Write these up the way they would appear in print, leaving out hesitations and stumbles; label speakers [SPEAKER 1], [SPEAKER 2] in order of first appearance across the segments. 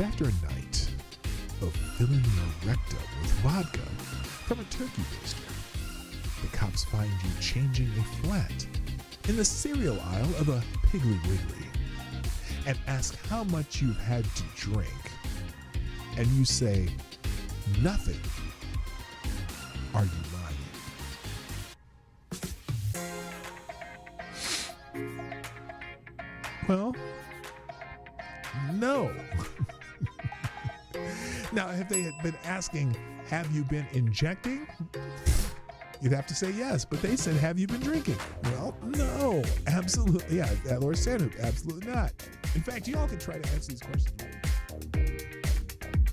[SPEAKER 1] after a night of filling your rectum with vodka from a turkey baster, the cops find you changing a flat in the cereal aisle of a Piggly Wiggly and ask how much you've had to drink, and you say, nothing. Are you lying? Well, no. Now, if they had been asking, have you been injecting? You'd have to say yes, but they said, have you been drinking? Well, no, absolutely. Yeah, Lord Stanhope, absolutely not. In fact, you all can try to answer these questions.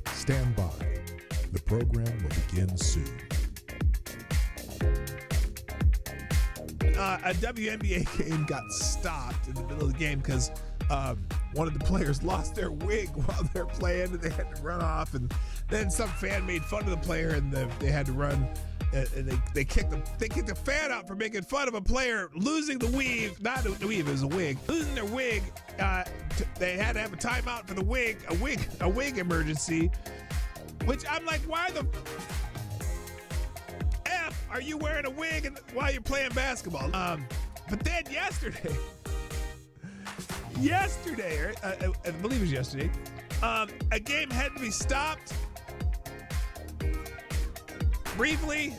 [SPEAKER 1] Stand by. The program will begin soon. A WNBA game got stopped in the middle of the game because one of the players lost their wig while they're playing, and they had to run off. And then some fan made fun of the player, and they had to run. And they kicked the fan out for making fun of a player losing the weave. Not the weave, it was a wig. Losing their wig. They had to have a timeout for the wig emergency. Which I'm like, why the F are you wearing a wig while you're playing basketball? But then yesterday, I believe it was yesterday, a game had to be stopped briefly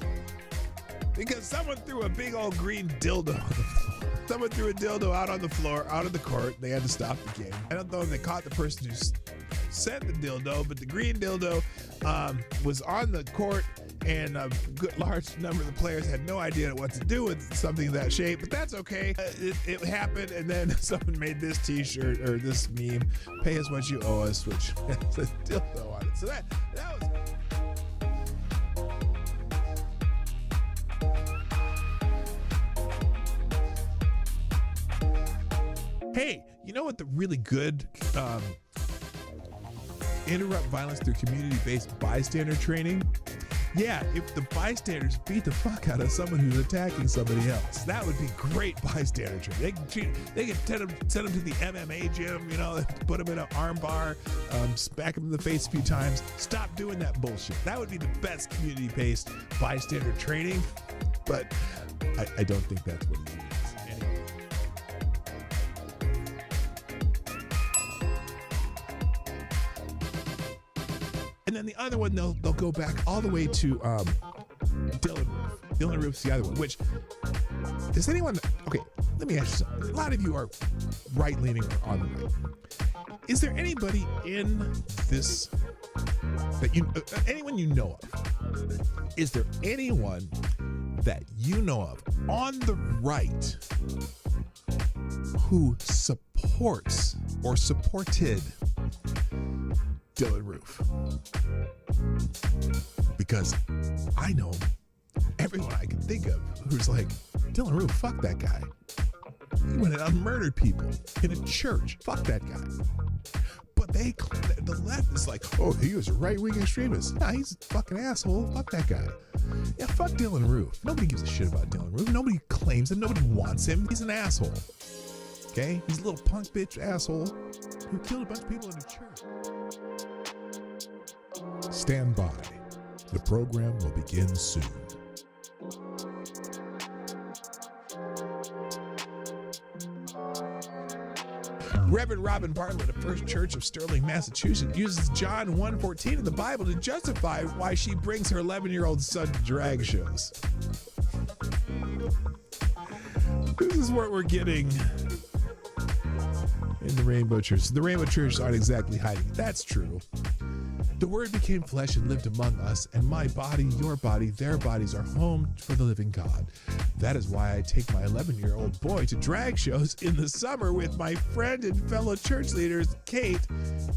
[SPEAKER 1] because someone threw a big old green dildo on the floor. Someone threw a dildo out on the floor, out of the court. They had to stop the game. I don't know if they caught the person who sent the dildo, but the green dildo was on the court, and a good large number of the players had no idea what to do with something of that shape, but that's okay. It happened, and then someone made this t-shirt or this meme, pay us what you owe us, which has a dildo on it. So that was... Hey, you know what the really good interrupt violence through community-based bystander training? Yeah, if the bystanders beat the fuck out of someone who's attacking somebody else, that would be great bystander training. They could send them to the MMA gym, put them in an arm bar, smack them in the face a few times. Stop doing that bullshit. That would be the best community-based bystander training, but I don't think that's what he means. And then the other one, they'll go back all the way to Dylan Roof. Dylan Roof's the other one, which, does anyone, okay, let me ask you something. A lot of you are right-leaning or on the right. Is there anybody in this, that anyone you know of? Is there anyone that you know of on the right who supports or supported Dylan Roof? Because I know everyone I can think of who's like, Dylan Roof, fuck that guy. He went out and murdered people in a church. Fuck that guy. But the left is like, oh, he was a right-wing extremist. Nah, he's a fucking asshole. Fuck that guy. Yeah, fuck Dylan Roof. Nobody gives a shit about Dylan Roof. Nobody claims him. Nobody wants him. He's an asshole. Okay? He's a little punk bitch asshole who killed a bunch of people in a church. Stand by. The program will begin soon. Reverend Robin Bartlett of First Church of Sterling, Massachusetts, uses John 1:14 in the Bible to justify why she brings her 11-year-old son to drag shows. This is what we're getting in the Rainbow Church. The Rainbow Church aren't exactly hiding. That's true. The Word became flesh and lived among us, and my body, your body, their bodies are home for the living God. That is why I take my 11-year-old boy to drag shows in the summer with my friend and fellow church leaders, Kate,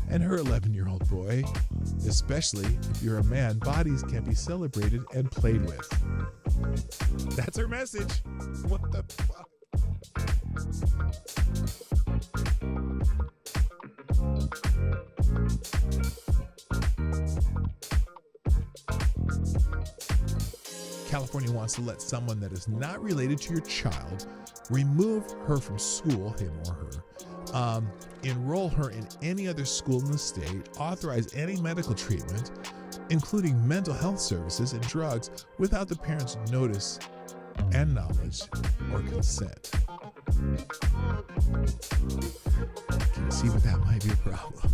[SPEAKER 1] and her 11-year-old boy. Especially if you're a man, bodies can be celebrated and played with. That's her message. What the fuck? California wants to let someone that is not related to your child remove her from school, him or her, enroll her in any other school in the state, authorize any medical treatment, including mental health services and drugs, without the parent's notice and knowledge or consent. Can you see what that might be a problem?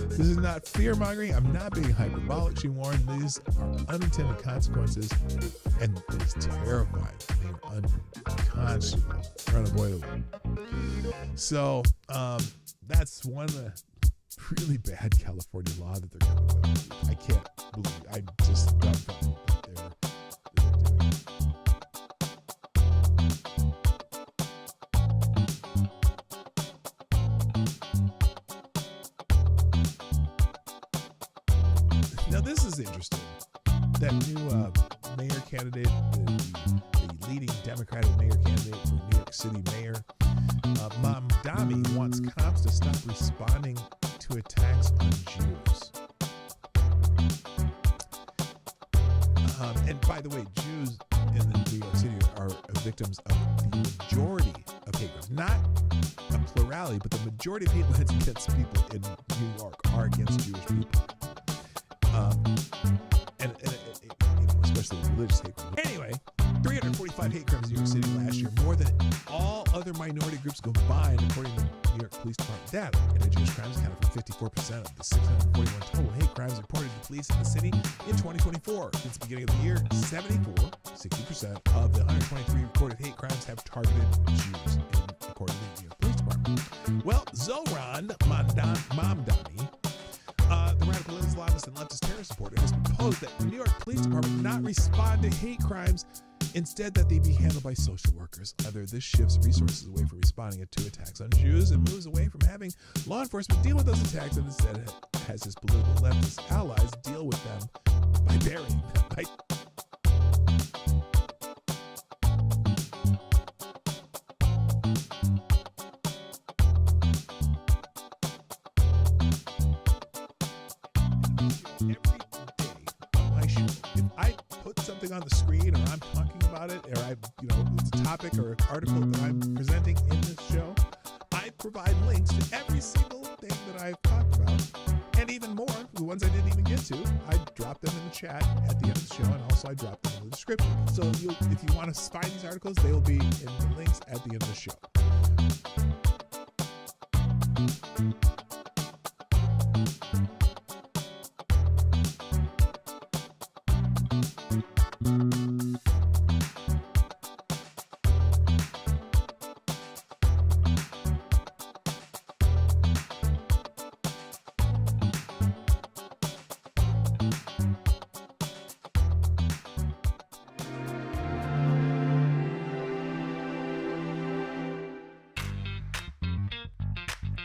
[SPEAKER 1] This is not fear-mongering. I'm not being hyperbolic. She warned these are unintended consequences, and it is terrifying. They are unconscionable, unavoidable. So that's one really bad California law that they're going to go. I can't believe. I just dumbfounded that they're doing. Now this is interesting. That new mayor candidate, the leading Democratic mayor candidate for New York City mayor, Mamdani, wants cops to stop responding to attacks on Jews. And by the way, Jews in the New York City are victims of the majority of hate crimes. Not a plurality, but the majority of hate crimes against people in New York are against Jewish people. And especially religious hate crimes. Anyway, 345 hate crimes in New York City last year, more than all other minority groups combined, according to New York Police Department data. Anti-Jewish crimes accounted for 54% of the 641 total hate crimes reported to police in the city in 2024. Since the beginning of the year, 60% of the 123 reported hate crimes have targeted Jews, according to the New York Police Department. Well, Zohran Mamdani, the radical Islamist and leftist terror supporter, has proposed that the New York Police Department not respond to hate crimes, instead that they be handled by social workers. Either this shifts resources away from responding to attacks on Jews and moves away from having law enforcement deal with those attacks, and instead has his political leftist allies deal with them by burying them. Every day on my show, if I put something on the screen, or I'm talking about it, or it's a topic or an article that I'm presenting in this show, I provide links to every single thing that I've talked about, and even more, the ones I didn't even get to. I drop them in the chat at the end of the show, and also I drop them in the description. So if you want to find these articles, they will be in the links at the end of the show.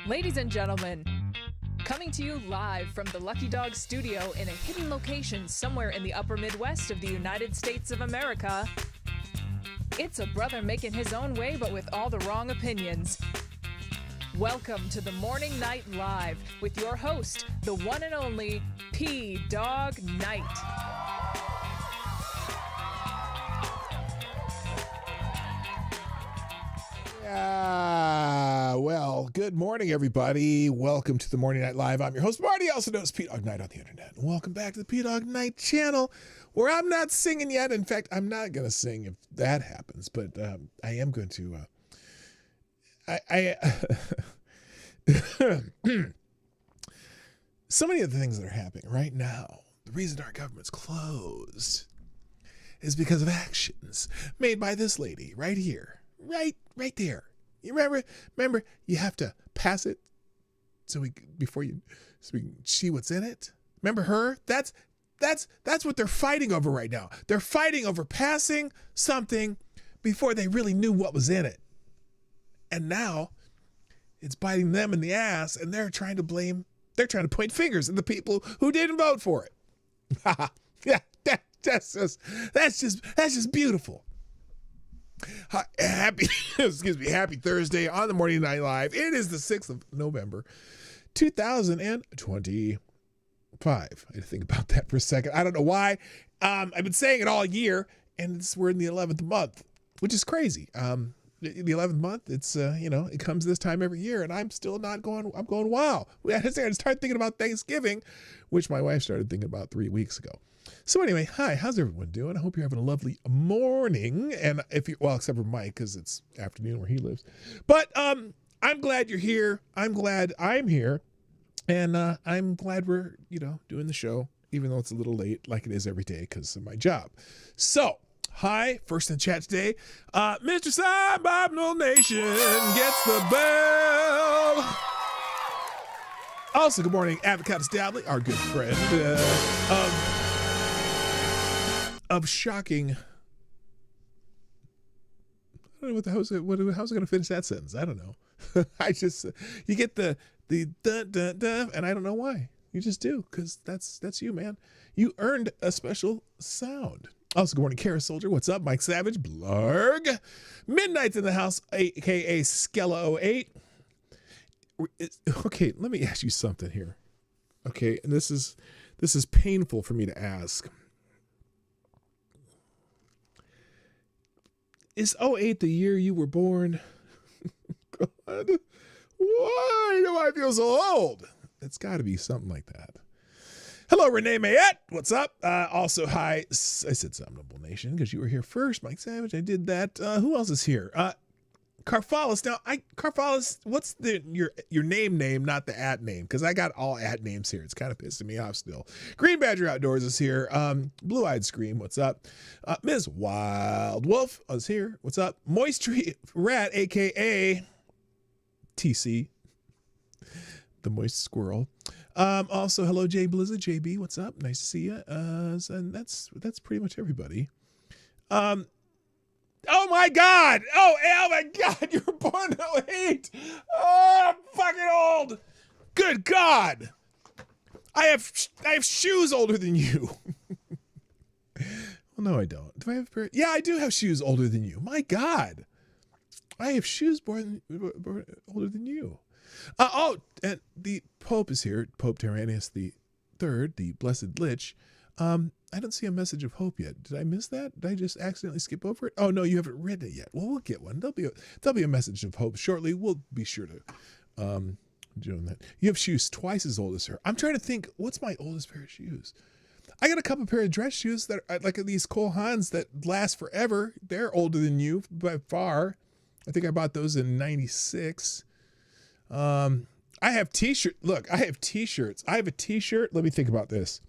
[SPEAKER 2] Ladies and gentlemen, coming to you live from the Lucky Dog studio in a hidden location somewhere in the upper Midwest of the United States of America, it's a brother making his own way but with all the wrong opinions. Welcome to the Morning Night Live with your host, the one and only PDawgKnight.
[SPEAKER 1] Well, good morning, everybody. Welcome to the Morning Night Live. I'm your host, Marty, also known as PDawgKnight on the internet. And welcome back to the PDawgKnight Channel, where I'm not singing yet. In fact, I'm not going to sing if that happens, but I am going to. So many of the things that are happening right now, the reason our government's closed is because of actions made by this lady right here, right there. You remember, you have to pass it so we can see what's in it. Remember her? That's what they're fighting over right now. They're fighting over passing something before they really knew what was in it. And now it's biting them in the ass, and they're trying to point fingers at the people who didn't vote for it. Yeah, that's just beautiful. Happy Thursday on the Morning Night Live. It is the 6th of November, 2025. I had to think about that for a second. I don't know why. I've been saying it all year, and we're in the 11th month, which is crazy. the 11th month. It's it comes this time every year, and I'm still not going. I'm going, wow. I started thinking about Thanksgiving, which my wife started thinking about 3 weeks ago. So anyway, hi, how's everyone doing? I hope you're having a lovely morning. And if you, well, except for Mike, because it's afternoon where he lives. But I'm glad you're here. I'm glad I'm here, and I'm glad we're doing the show, even though it's a little late, like it is every day because of my job. So. Hi, first in the chat today, Mr. Cybob Nation gets the bell. Also, good morning, Avocados Dabbley, our good friend of shocking. I don't know how's it going to finish that sentence. I don't know. You get the dun dun dun, and I don't know why. You just do, because that's you, man. You earned a special sound. Also, good morning, Kara Soldier. What's up? Mike Savage, Blarg. Midnight's in the house, a.k.a. Skella08. Okay, let me ask you something here. Okay, and this is painful for me to ask. Is 08 the year you were born? God, why do I feel so old? It's got to be something like that. Hello, Renee Mayette. What's up? Also, hi. I said Somnable Nation because you were here first. Mike Savage, I did that. Who else is here? Carfalis. Now, Carfalis, what's your name, not the at name? Because I got all at names here. It's kind of pissing me off still. Green Badger Outdoors is here. Blue-Eyed Scream, what's up? Ms. Wild Wolf is here. What's up? Moist Tree Rat, a.k.a. TC, the Moist Squirrel. Also, hello, Jay Blizzard, JB, what's up? Nice to see you. And that's pretty much everybody. Oh my God! Oh my God! You were born in 08! Oh, I'm fucking old! Good God! I have shoes older than you. Well, no, I don't. Do I have a pair? Yeah, I do have shoes older than you. My God! I have shoes born older than you. And the Pope is here. Pope Tyrannius the Third, the Blessed Lich. I don't see a message of hope yet. Did I miss that? Did I just accidentally skip over it? Oh no, you haven't read it yet. Well, we'll get one. There'll be a message of hope shortly. We'll be sure to doing that. You have shoes twice as old as her. I'm trying to think. What's my oldest pair of shoes? I got a couple pair of dress shoes that are like these Cole Haans that last forever. They're older than you by far. I think I bought those in '96. I have t-shirt. Look, I have t-shirts. I have a t-shirt. Let me think about this.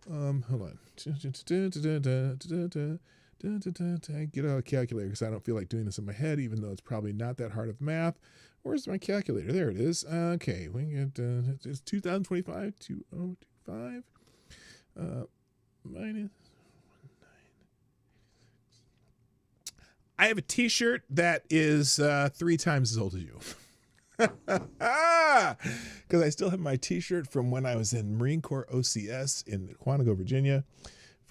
[SPEAKER 1] Hold on. Get out a calculator because I don't feel like doing this in my head, even though it's probably not that hard of math. Where's my calculator? There it is. Okay, we get it's 2025 2025 minus. I have a t-shirt that is 3 times as old as you. Because I still have my t-shirt from when I was in Marine Corps OCS in Quantico, Virginia.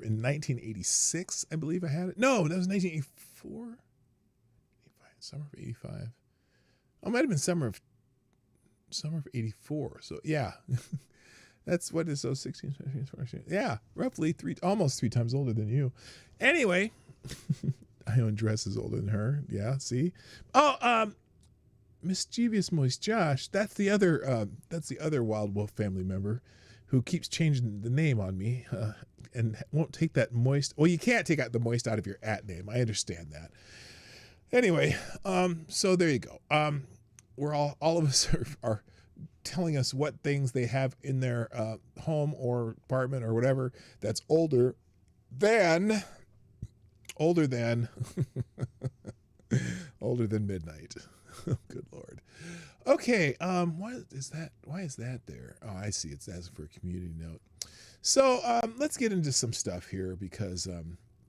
[SPEAKER 1] In 1986, I believe I had it. No, that was 1984. Summer of 85. Oh, it might have been summer of 84. So yeah. That's what is so 16, 17, 14. Yeah, roughly almost 3 times older than you. Anyway. I own dresses older than her. Yeah, see? Oh, Mischievous Moist Josh. That's the other Wild Wolf family member who keeps changing the name on me and won't take that moist. Well, you can't take out the moist out of your at name. I understand that. Anyway, so there you go. We're all of us are telling us what things they have in their home or apartment or whatever that's older than midnight. Good Lord. Okay. Why is that there? Oh, I see. It's asking for a community note. So let's get into some stuff here because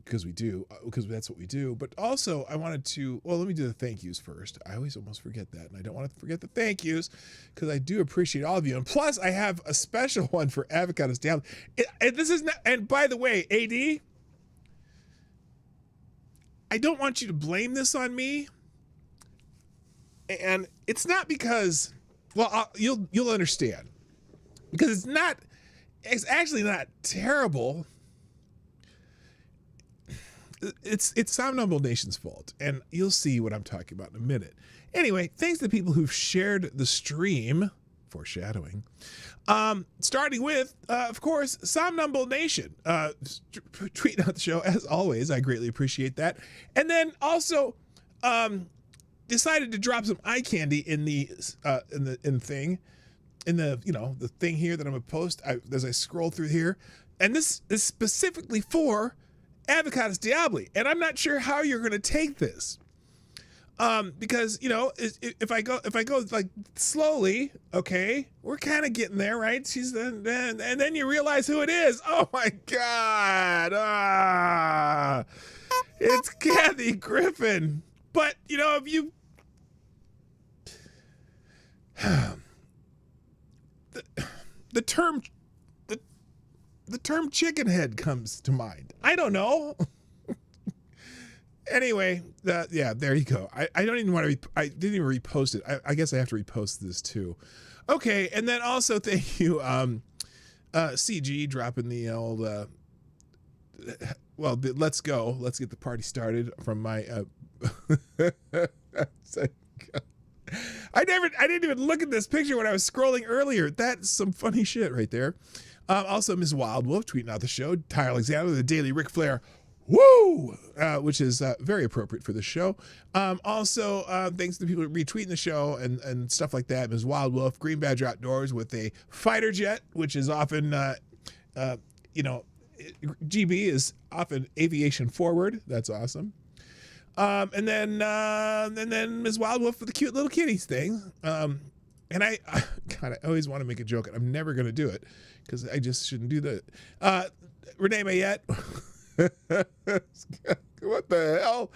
[SPEAKER 1] that's what we do. But also I wanted to, well, let me do the thank yous first. I always almost forget that. And I don't want to forget the thank yous because I do appreciate all of you. And plus I have a special one for Avocados Down. And by the way, AD, I don't want you to blame this on me. And it's not because, well, you'll understand. Because it's actually not terrible. it's Somnambule Nation's fault, and you'll see what I'm talking about in a minute. Anyway, thanks to the people who've shared the stream, foreshadowing. Starting with, of course, Somnambule Nation. Tweeting out the show as always. I greatly appreciate that. And then also decided to drop some eye candy in the thing here that I'm gonna post as I scroll through here. And this is specifically for Avocatus Diabli, and I'm not sure how you're gonna take this. Because if I go like slowly, okay, we're kind of getting there, right? And then you realize who it is. Oh my God! It's Kathy Griffin. But if you the term chicken head comes to mind. I don't know. Anyway, yeah, there you go. I don't even want to. I didn't even repost it. I guess I have to repost this too. Okay, and then also thank you, CG, dropping the old. Let's go. Let's get the party started from my. I didn't even look at this picture when I was scrolling earlier. That's some funny shit right there. Also, Ms. Wild Wolf tweeting out the show. Tyler Alexander, the Daily Ric Flair. Woo! Which is very appropriate for the show. Also, thanks to the people retweeting the show and stuff like that. Ms. Wild Wolf, Green Badger Outdoors with a fighter jet, which is often, GB is often aviation forward. That's awesome. And then Ms. Wild Wolf with the cute little kitties thing. And I always want to make a joke, and I'm never going to do it because I just shouldn't do that. Renee Mayette. What the hell?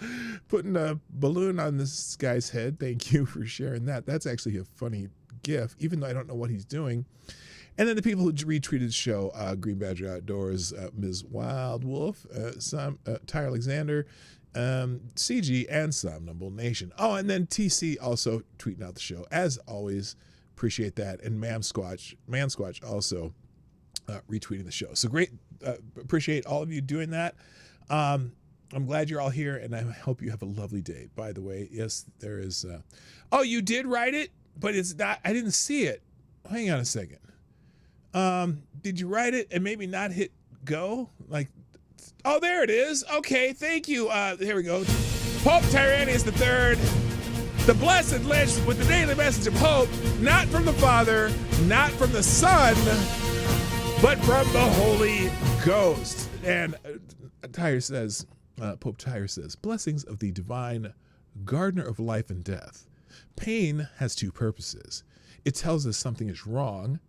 [SPEAKER 1] Putting a balloon on this guy's head. Thank you for sharing that. That's actually a funny gif, even though I don't know what he's doing. And then the people who retweeted the show, Green Badger Outdoors, Ms. Wild Wolf, Tyler Alexander, CG, and Somnambule Nation. Oh, and then TC also tweeting out the show. As always, appreciate that. And Mansquatch also retweeting the show. So great. Appreciate all of you doing that. I'm glad you're all here, and I hope you have a lovely day. By the way, yes, there is. Oh, you did write it, but it's not. I didn't see it. Hang on a second. Did you write it and maybe not hit go? Like, oh, there it is. Okay, thank you. Here we go. Pope Tyrannius III, the blessed Lich with the daily message of hope, not from the Father, not from the Son, but from the Holy Ghost. And Pope Tyre says, blessings of the divine gardener of life and death. Pain has two purposes. It tells us something is wrong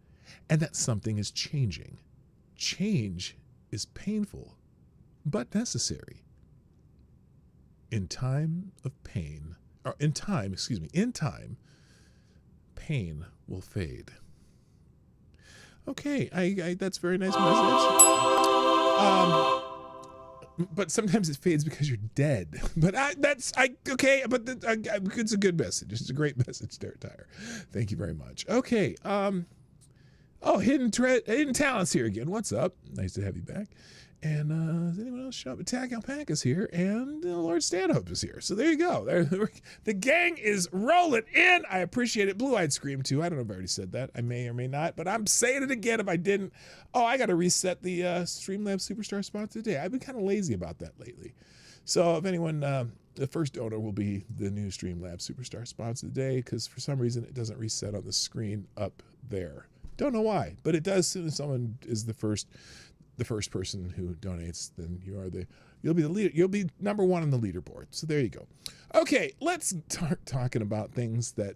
[SPEAKER 1] and that something is changing. Change is painful, but necessary. In time, pain will fade. Okay, that's a very nice message. But sometimes it fades because you're dead. But it's a good message. It's a great message there, Tyre. Thank you very much. Okay. Hidden Talents here again. What's up? Nice to have you back. And does anyone else show up? Attack Alpaca's here, and Lord Stanhope is here. So there you go. The gang is rolling in. I appreciate it. Blue-Eyed Scream, too. I don't know if I already said that. I may or may not, but I'm saying it again if I didn't. Oh, I got to reset the Streamlabs Superstar spot today. I've been kind of lazy about that lately. So if anyone, the first donor will be the new Streamlabs Superstar spots today, because for some reason it doesn't reset on the screen up there. Don't know why, but it does as soon as someone is the first person who donates. Then you'll be the leader. You'll be number one on the leaderboard. So there you go. Okay, let's start talking about things that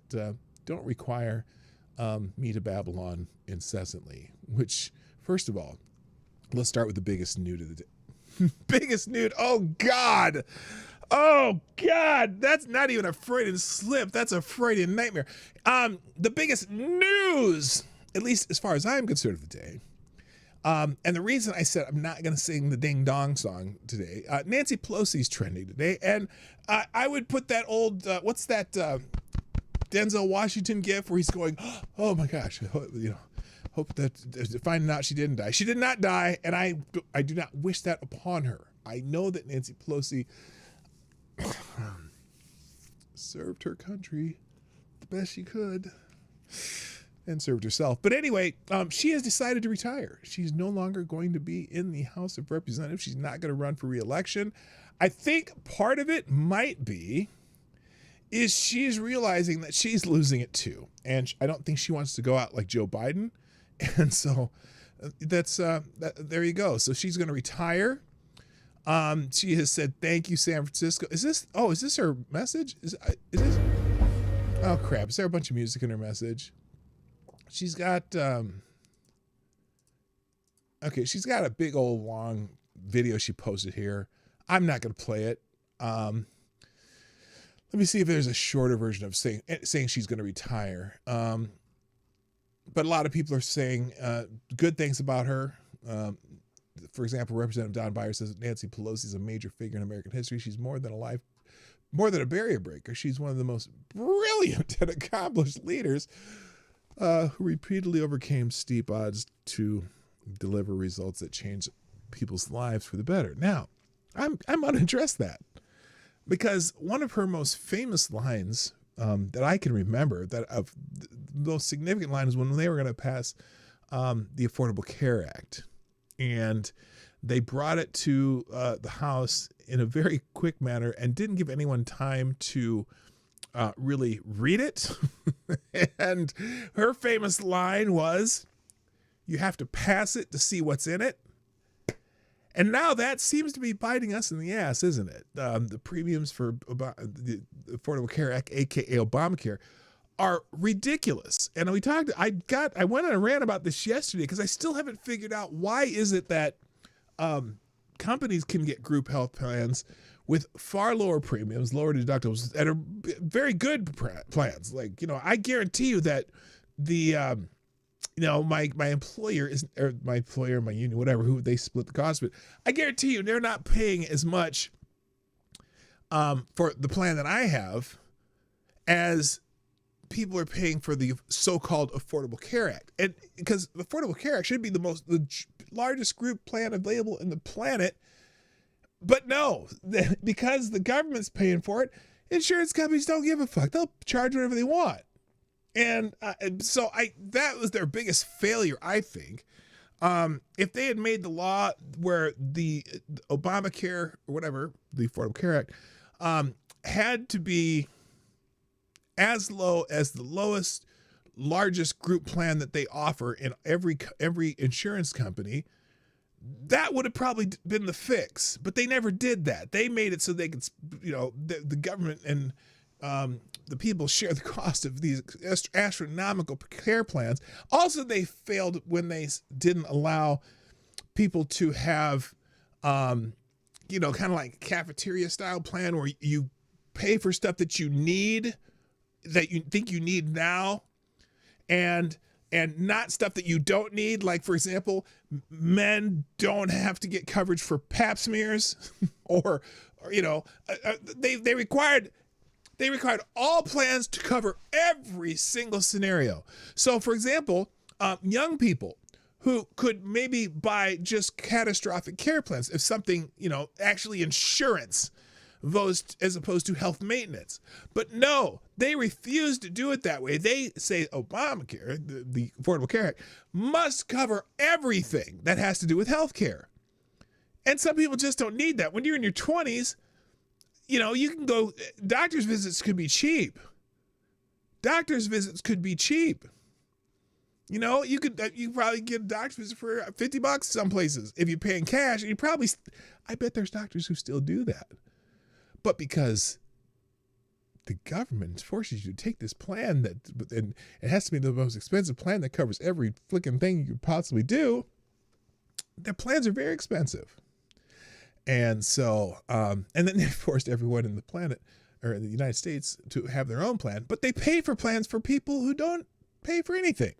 [SPEAKER 1] don't require me to babble on incessantly. Which, first of all, let's start with the biggest nude of the day. Biggest nude. Oh God. That's not even a Freudian slip. That's a Freudian nightmare. The biggest news, at least as far as I'm concerned, of the day. And the reason I said I'm not going to sing the Ding Dong song today, Nancy Pelosi's trending today, and I would put that old, what's that Denzel Washington gif where he's going, oh my gosh, hope that finding out she didn't die. She did not die, and I do not wish that upon her. I know that Nancy Pelosi served her country the best she could and served herself. But anyway, she has decided to retire. She's no longer going to be in the House of Representatives. She's not going to run for re-election. I think part of it might be is she's realizing that she's losing it too. And I don't think she wants to go out like Joe Biden. And so there you go. So she's going to retire. She has said, thank you, San Francisco. Is this her message? Is this? Oh crap. Is there a bunch of music in her message? She's got, she's got a big old long video she posted here. I'm not going to play it. Let me see if there's a shorter version of saying she's going to retire. But a lot of people are saying good things about her. For example, Representative Don Beyer says Nancy Pelosi is a major figure in American history. She's more than a barrier breaker. She's one of the most brilliant and accomplished leaders who repeatedly overcame steep odds to deliver results that change people's lives for the better. Now, I'm going to address that because one of her most famous lines that I can remember, that of the most significant line, is when they were going to pass the Affordable Care Act, and they brought it to the House in a very quick manner and didn't give anyone time to really read it. And her famous line was, "You have to pass it to see what's in it." And now that seems to be biting us in the ass, isn't it? The premiums for the Affordable Care Act, aka Obamacare, are ridiculous. And I went on a rant about this yesterday because I still haven't figured out why is it that companies can get group health plans with far lower premiums, lower deductibles, that are very good plans. Like, I guarantee you that the my employer my union, whatever, who they split the cost with, I guarantee you they're not paying as much for the plan that I have as people are paying for the so-called Affordable Care Act. And because the Affordable Care Act should be the largest group plan available in the planet. But no, because the government's paying for it, insurance companies don't give a fuck. They'll charge whatever they want. And so that was their biggest failure, I think. If they had made the law where the Obamacare or whatever, the Affordable Care Act, had to be as low as the lowest, largest group plan that they offer in every insurance company, that would have probably been the fix. But they never did that. They made it so they could, the government and the people share the cost of these astronomical care plans. Also, they failed when they didn't allow people to have, kind of like a cafeteria style plan where you pay for stuff that you need, that you think you need now, and not stuff that you don't need. Like, for example, men don't have to get coverage for pap smears or they required all plans to cover every single scenario. So, for example, young people who could maybe buy just catastrophic care plans, if something, actually insurance, as opposed to health maintenance. But no, they refuse to do it that way. They say Obamacare, the Affordable Care Act, must cover everything that has to do with health care. And some people just don't need that. When you're in your 20s, you can go, doctor's visits could be cheap. Doctor's visits could be cheap. You could probably get a doctor's visit for $50 some places. If you're paying cash, I bet there's doctors who still do that. But because the government forces you to take this plan and it has to be the most expensive plan that covers every flicking thing you could possibly do, the plans are very expensive. And so, and then they forced everyone in the planet or in the United States to have their own plan, but they pay for plans for people who don't pay for anything.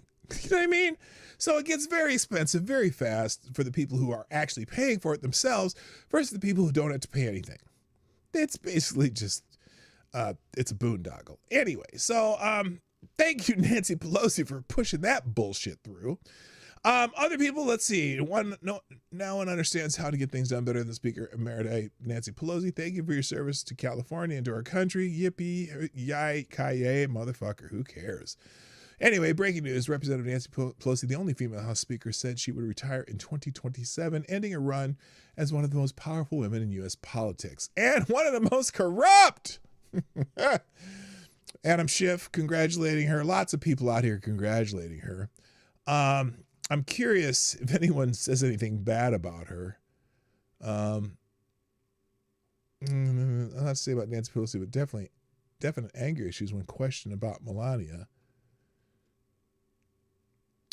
[SPEAKER 1] You know what I mean? So it gets very expensive very fast for the people who are actually paying for it themselves versus the people who don't have to pay anything. It's basically just, it's a boondoggle. Anyway, so thank you, Nancy Pelosi, for pushing that bullshit through. Other people, let's see. Now one understands how to get things done better than Speaker Emerita Nancy Pelosi. Thank you for your service to California and to our country. Yippee, yay, kaye, motherfucker. Who cares? Anyway, breaking news. Representative Nancy Pelosi, the only female House Speaker, said she would retire in 2027, ending a run as one of the most powerful women in U.S. politics and one of the most corrupt. Adam Schiff congratulating her. Lots of people out here congratulating her. I'm curious if anyone says anything bad about her. I'll have to say about Nancy Pelosi, but definite anger issues when questioned about Melania.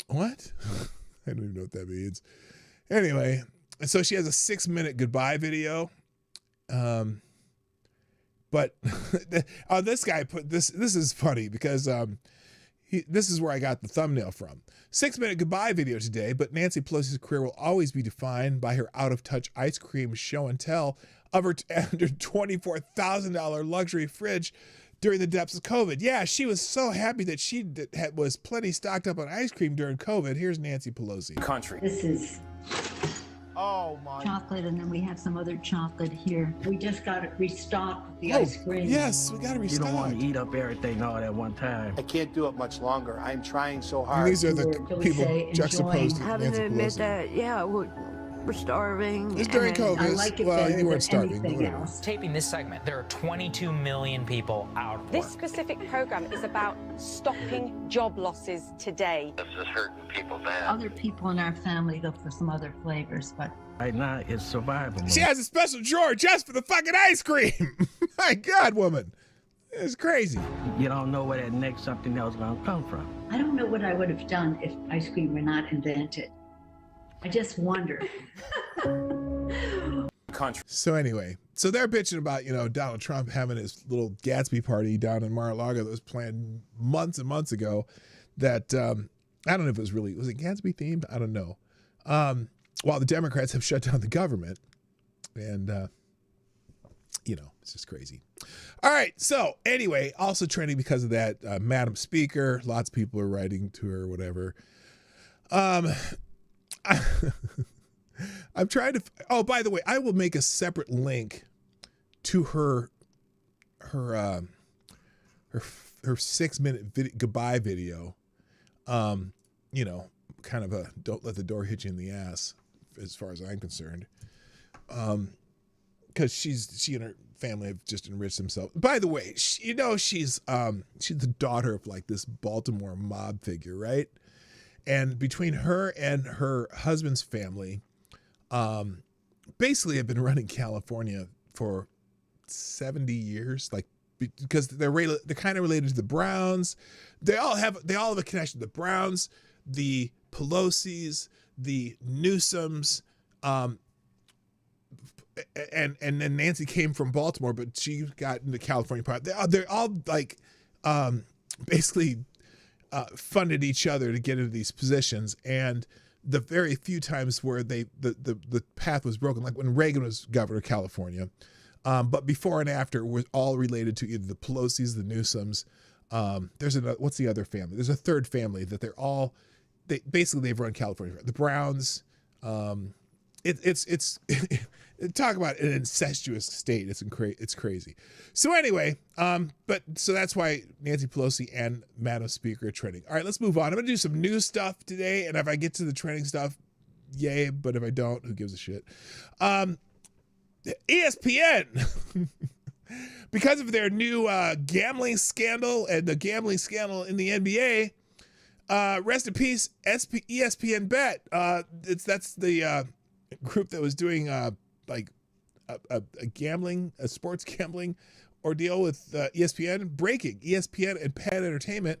[SPEAKER 1] What? I don't even know what that means. Anyway, so she has a 6-minute goodbye video. But this guy put this is funny because this is where I got the thumbnail from. 6-minute goodbye video today, but Nancy Pelosi's career will always be defined by her out-of-touch ice cream show and tell of her $24,000 luxury fridge during the depths of COVID. Yeah, she was so happy that she was plenty stocked up on ice cream during COVID. Here's Nancy Pelosi.
[SPEAKER 3] Country.
[SPEAKER 4] This is chocolate, and then we have some other chocolate here. We just got to restock the ice cream.
[SPEAKER 1] Yes, we got to restock.
[SPEAKER 5] You don't want to eat up everything all at one time.
[SPEAKER 3] I can't do it much longer. I'm trying so hard.
[SPEAKER 1] And these are the people juxtaposed to
[SPEAKER 6] Having
[SPEAKER 1] Nancy
[SPEAKER 6] to admit
[SPEAKER 1] Pelosi.
[SPEAKER 6] that, yeah, we're starving.
[SPEAKER 1] It's during COVID.
[SPEAKER 4] I like it
[SPEAKER 1] Well,
[SPEAKER 4] better
[SPEAKER 1] you weren't
[SPEAKER 4] than
[SPEAKER 1] starving, but
[SPEAKER 4] anything
[SPEAKER 1] whatever.
[SPEAKER 4] else.
[SPEAKER 7] Taping this segment, there are 22 million people out of work.
[SPEAKER 8] This specific program is about stopping job losses today.
[SPEAKER 9] This is hurting people bad.
[SPEAKER 4] Other people in our family go for some other flavors, but
[SPEAKER 5] Right now, it's survival mode.
[SPEAKER 1] She has a special drawer just for the fucking ice cream. My God, woman. It's crazy.
[SPEAKER 5] You don't know where that next something else going to come from.
[SPEAKER 4] I don't know what I would have done if ice cream were not invented. I just wonder.
[SPEAKER 3] Country.
[SPEAKER 1] So anyway, so they're bitching about, Donald Trump having his little Gatsby party down in Mar-a-Lago that was planned months and months ago that, I don't know if was it Gatsby themed? I don't know. While the Democrats have shut down the government and, it's just crazy. All right. So anyway, also trending because of that, Madam Speaker, lots of people are writing to her, whatever. I'm trying to, by the way, I will make a separate link to her 6-minute goodbye video. Kind of a, don't let the door hit you in the ass as far as I'm concerned. Cause she and her family have just enriched themselves. By the way, she's the daughter of like this Baltimore mob figure, right? And between her and her husband's family, basically have been running California for 70 years, like because they're kind of related to the Browns. They all have a connection to the Browns, the Pelosi's, the Newsoms, and then Nancy came from Baltimore, but she got into California part. They're all like basically funded each other to get into these positions, and the very few times where the path was broken, like when Reagan was governor of California, but before and after was all related to either the Pelosi's, the Newsoms. There's another, what's the other family? There's a third family that they've run California. The Browns. It's talk about an incestuous state. It's crazy. So anyway, so that's why Nancy Pelosi and Madam Speaker are trending. All right, let's move on. I'm gonna do some news stuff today, and if I get to the trending stuff, yay. But if I don't, who gives a shit? ESPN, because of their new gambling scandal and the gambling scandal in the NBA. Rest in peace, ESPN Bet. That's the group that was doing a sports gambling ordeal with ESPN. Breaking: ESPN and Penn Entertainment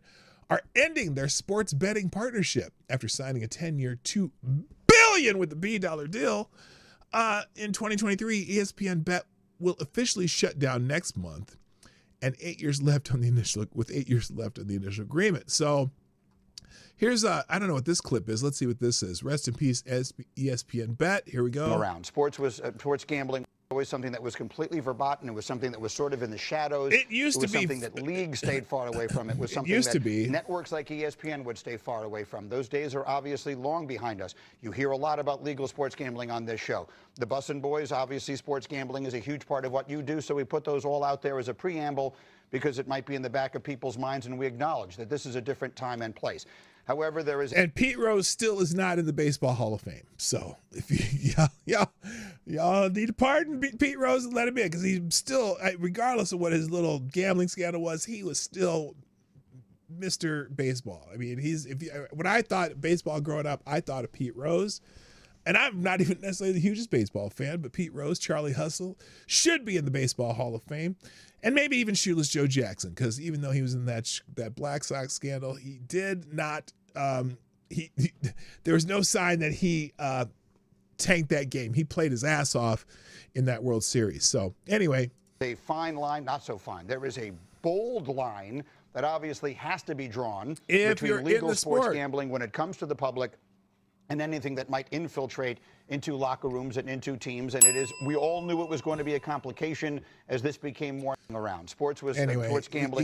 [SPEAKER 1] are ending their sports betting partnership after signing a 10-year, $2 billion with the B dollar deal. In 2023, ESPN Bet will officially shut down next month, and 8 years left on the initial agreement. So. Here's I don't know what this clip is. Let's see what this is. Rest in peace, ESPN Bet. Here we go.
[SPEAKER 10] Around sports gambling.
[SPEAKER 9] always something that was completely verboten. It was something that was sort of in the shadows.
[SPEAKER 1] It used to be
[SPEAKER 9] something that leagues stayed far away from. It was something that networks like ESPN would stay far away from. Those days are obviously long behind us. You hear a lot about legal sports gambling on this show. The Bussin' Boys, obviously sports gambling is a huge part of what you do, so we put those all out there as a preamble because it might be in the back of people's minds, and we acknowledge that this is a different time and place. However, there is...
[SPEAKER 1] And Pete Rose still is not in the Baseball Hall of Fame. So if y'all need to pardon Pete Rose and let him in, because he's still, regardless of what his little gambling scandal was, he was still Mr. Baseball. I mean, when I thought baseball growing up, I thought of Pete Rose. And I'm not even necessarily the hugest baseball fan, but Pete Rose, Charlie Hustle should be in the Baseball Hall of Fame. And maybe even Shoeless Joe Jackson, because even though he was in that Black Sox scandal, he did not, there was no sign that he tanked that game. He played his ass off in that World Series. So anyway.
[SPEAKER 9] A fine line, not so fine. There is a bold line that obviously has to be drawn between legal sports gambling when it comes to the public and anything that might infiltrate into locker rooms and into teams. And we all knew it was going to be a complication as this became more around. Sports gambling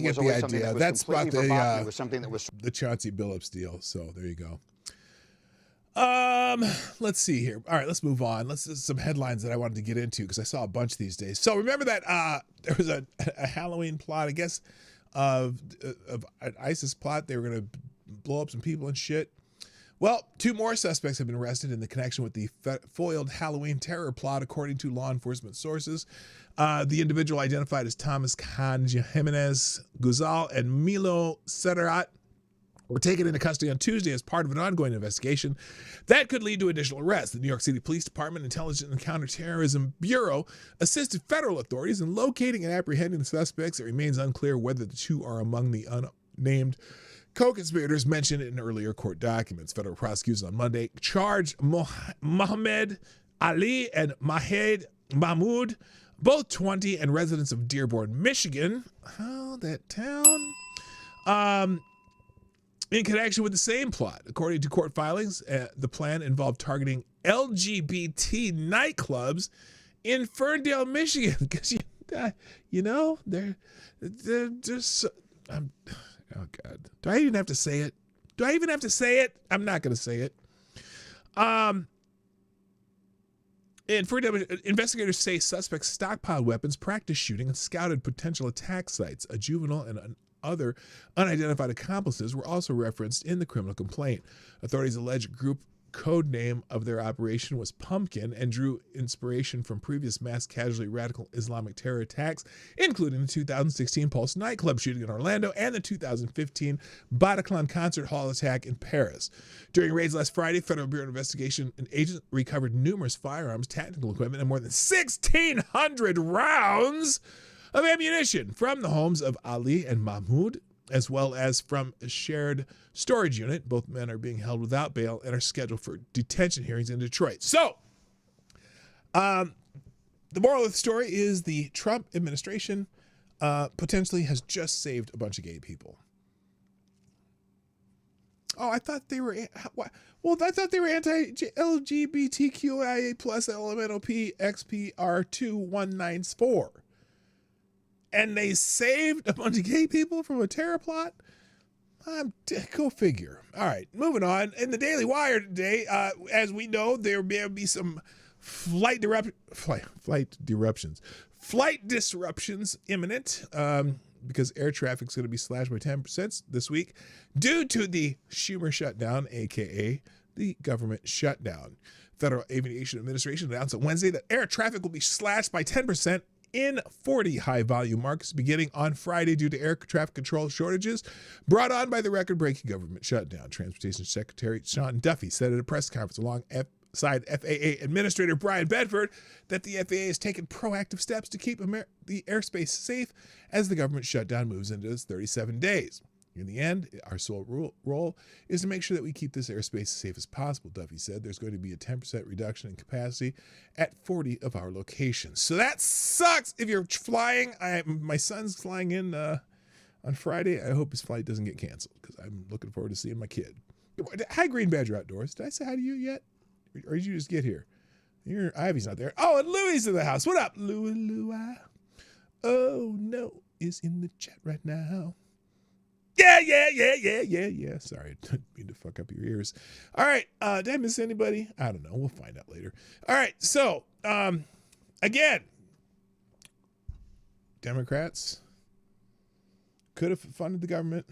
[SPEAKER 9] was always something that was completely verboten. It was something that was
[SPEAKER 1] the Chauncey Billups deal. So there you go. Let's see here. All right, let's move on. Some headlines that I wanted to get into because I saw a bunch these days. So remember that there was a Halloween plot, I guess, of an ISIS plot. They were going to blow up some people and shit. Well, 2 more suspects have been arrested in the connection with the foiled Halloween terror plot, according to law enforcement sources. The individual identified as Thomas Khan Jimenez Guzal and Milo Sedarat were taken into custody on Tuesday as part of an ongoing investigation that could lead to additional arrests. The New York City Police Department Intelligence and Counterterrorism Bureau assisted federal authorities in locating and apprehending the suspects. It remains unclear whether the 2 are among the unnamed co-conspirators mentioned in earlier court documents. Federal prosecutors on Monday charged Mohammed Ali and Mahed Mahmoud, both 20 and residents of Dearborn, Michigan. Oh, that town. In connection with the same plot. According to court filings, the plan involved targeting LGBT nightclubs in Ferndale, Michigan. Because, they're just... Oh, God. Do I even have to say it? I'm not going to say it. And investigators say suspects stockpiled weapons, practiced shooting, and scouted potential attack sites. A juvenile and other unidentified accomplices were also referenced in the criminal complaint. Authorities allege group code name of their operation was Pumpkin and drew inspiration from previous mass casualty radical Islamic terror attacks, including the 2016 Pulse nightclub shooting in Orlando and the 2015 Bataclan concert hall attack in Paris. During raids last Friday, Federal Bureau of Investigation and agents recovered numerous firearms, technical equipment, and more than 1,600 rounds of ammunition from the homes of Ali and Mahmoud, as well as from a shared storage unit. Both men are being held without bail and are scheduled for detention hearings in Detroit. So, the moral of the story is the Trump administration potentially has just saved a bunch of gay people. Oh, I thought they were... Well, I thought they were anti-LGBTQIA plus LMNOP XPR2194. And they saved a bunch of gay people from a terror plot? Go figure. All right, moving on. In the Daily Wire today, as we know, there may be some flight disruptions imminent because air traffic is going to be slashed by 10% this week due to the Schumer shutdown, a.k.a. the government shutdown. Federal Aviation Administration announced on Wednesday that air traffic will be slashed by 10% in 40 high-volume markets beginning on Friday due to air traffic control shortages brought on by the record-breaking government shutdown. Transportation Secretary Sean Duffy said at a press conference alongside FAA Administrator Brian Bedford that the FAA has taken proactive steps to keep the airspace safe as the government shutdown moves into its 37 days. In the end, our sole role is to make sure that we keep this airspace as safe as possible, Duffy said. There's going to be a 10% reduction in capacity at 40 of our locations. So that sucks if you're flying. My son's flying in on Friday. I hope his flight doesn't get canceled because I'm looking forward to seeing my kid. Hi, Green Badger Outdoors. Did I say hi to you yet? Or did you just get here? Ivy's not there. Oh, and Louie's in the house. What up, Louie? Oh, no, is in the chat right now. Yeah. Sorry, I didn't mean to fuck up your ears. All right, did I miss anybody? I don't know. We'll find out later. All right, so, again, Democrats could have funded the government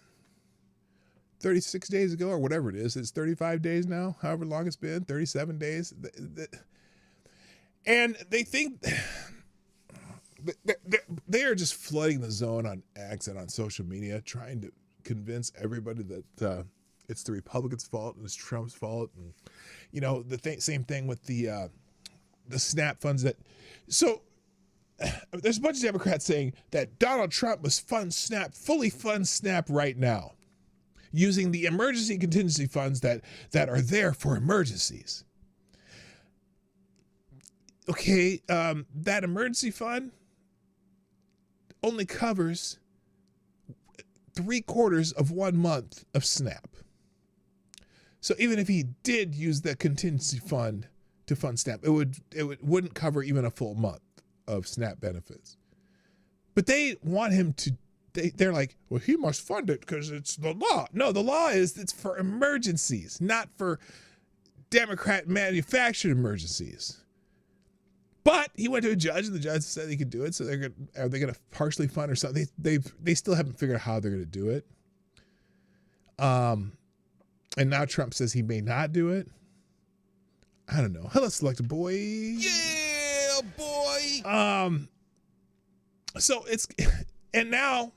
[SPEAKER 1] 36 days ago or whatever it is. It's 35 days now, however long it's been, 37 days. And they think they are just flooding the zone on X and on social media, trying to convince everybody that it's the Republicans' fault and it's Trump's fault. And, you know, same thing with the SNAP funds so there's a bunch of Democrats saying that Donald Trump must fully fund SNAP right now, using the emergency contingency funds that are there for emergencies. Okay, that emergency fund only covers 3/4 of 1 month of SNAP. So even if he did use the contingency fund to fund SNAP, it wouldn't cover even a full month of SNAP benefits. But they want him to. They're like, well, he must fund it because it's the law. No, the law is it's for emergencies, not for Democrat manufactured emergencies. But he went to a judge, and the judge said he could do it. So are they going to partially fund or something? They still haven't figured out how they're going to do it. And now Trump says he may not do it. I don't know. Hello, select boy.
[SPEAKER 10] Yeah, boy.
[SPEAKER 1] So and now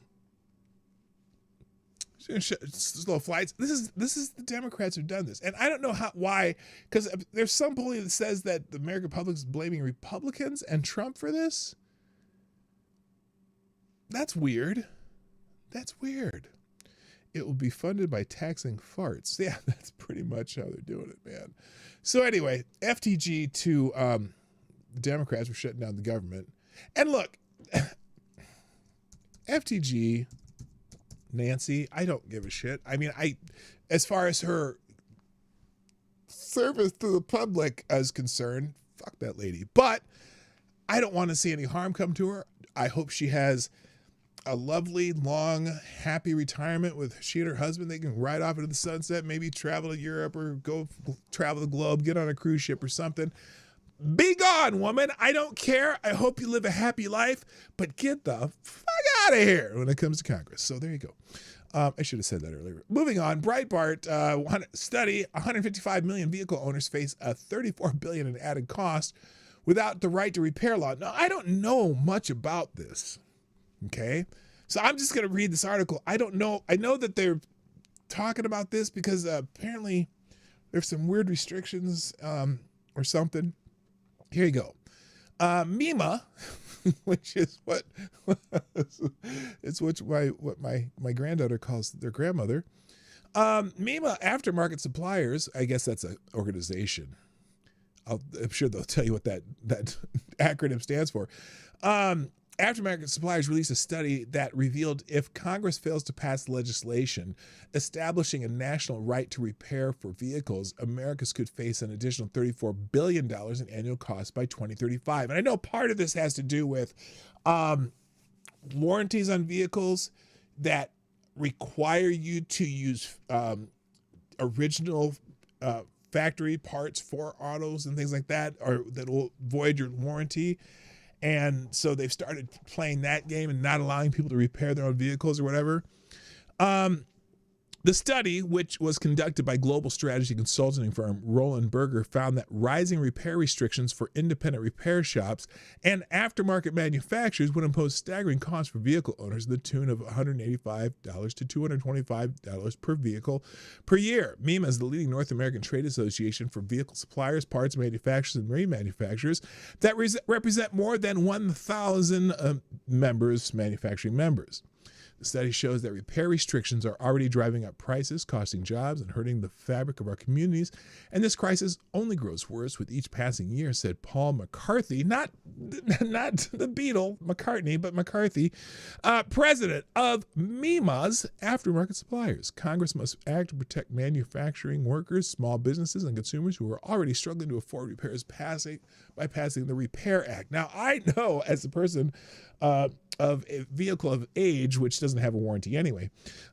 [SPEAKER 1] slow flights. This is the Democrats who've done this, and I don't know why, because there's some polling that says that the American public is blaming Republicans and Trump for this. That's weird. It will be funded by taxing farts. Yeah, that's pretty much how they're doing it, man. So anyway, FTG to the Democrats were shutting down the government, and look, FTG. Nancy, I don't give a shit. I mean, as far as her service to the public is concerned, fuck that lady. But I don't want to see any harm come to her. I hope she has a lovely, long, happy retirement with she and her husband. They can ride off into the sunset, maybe travel to Europe or go travel the globe, get on a cruise ship or something. Be gone, woman. I don't care. I hope you live a happy life, but get the fuck out of here when it comes to Congress. So there you go. I should have said that earlier. Moving on, Breitbart study: 155 million vehicle owners face a $34 billion in added cost without the right to repair law. Now, I don't know much about this. Okay, so I'm just going to read this article. I don't know. I know that they're talking about this because apparently there's some weird restrictions or something. Here you go. MEMA, which is what my granddaughter calls their grandmother. MEMA Aftermarket Suppliers, I guess that's an organization. I'm sure they'll tell you what that acronym stands for. Aftermarket Suppliers released a study that revealed if Congress fails to pass legislation establishing a national right to repair for vehicles, Americans could face an additional $34 billion in annual costs by 2035. And I know part of this has to do with warranties on vehicles that require you to use original factory parts for autos and things like that, or that will void your warranty. And so they've started playing that game and not allowing people to repair their own vehicles or whatever. The study, which was conducted by global strategy consulting firm Roland Berger, found that rising repair restrictions for independent repair shops and aftermarket manufacturers would impose staggering costs for vehicle owners to the tune of $185 to $225 per vehicle per year. MEMA is the leading North American trade association for vehicle suppliers, parts manufacturers, and marine manufacturers that represent more than 1,000 manufacturing members. The study shows that repair restrictions are already driving up prices, costing jobs, and hurting the fabric of our communities. And this crisis only grows worse with each passing year, said Paul McCarthy, not the Beatle, McCartney, but McCarthy, president of MEMA's Aftermarket Suppliers. Congress must act to protect manufacturing workers, small businesses, and consumers who are already struggling to afford repairs by passing the Repair Act. Now, I know as a person of a vehicle of age, which doesn't have a warranty anyway,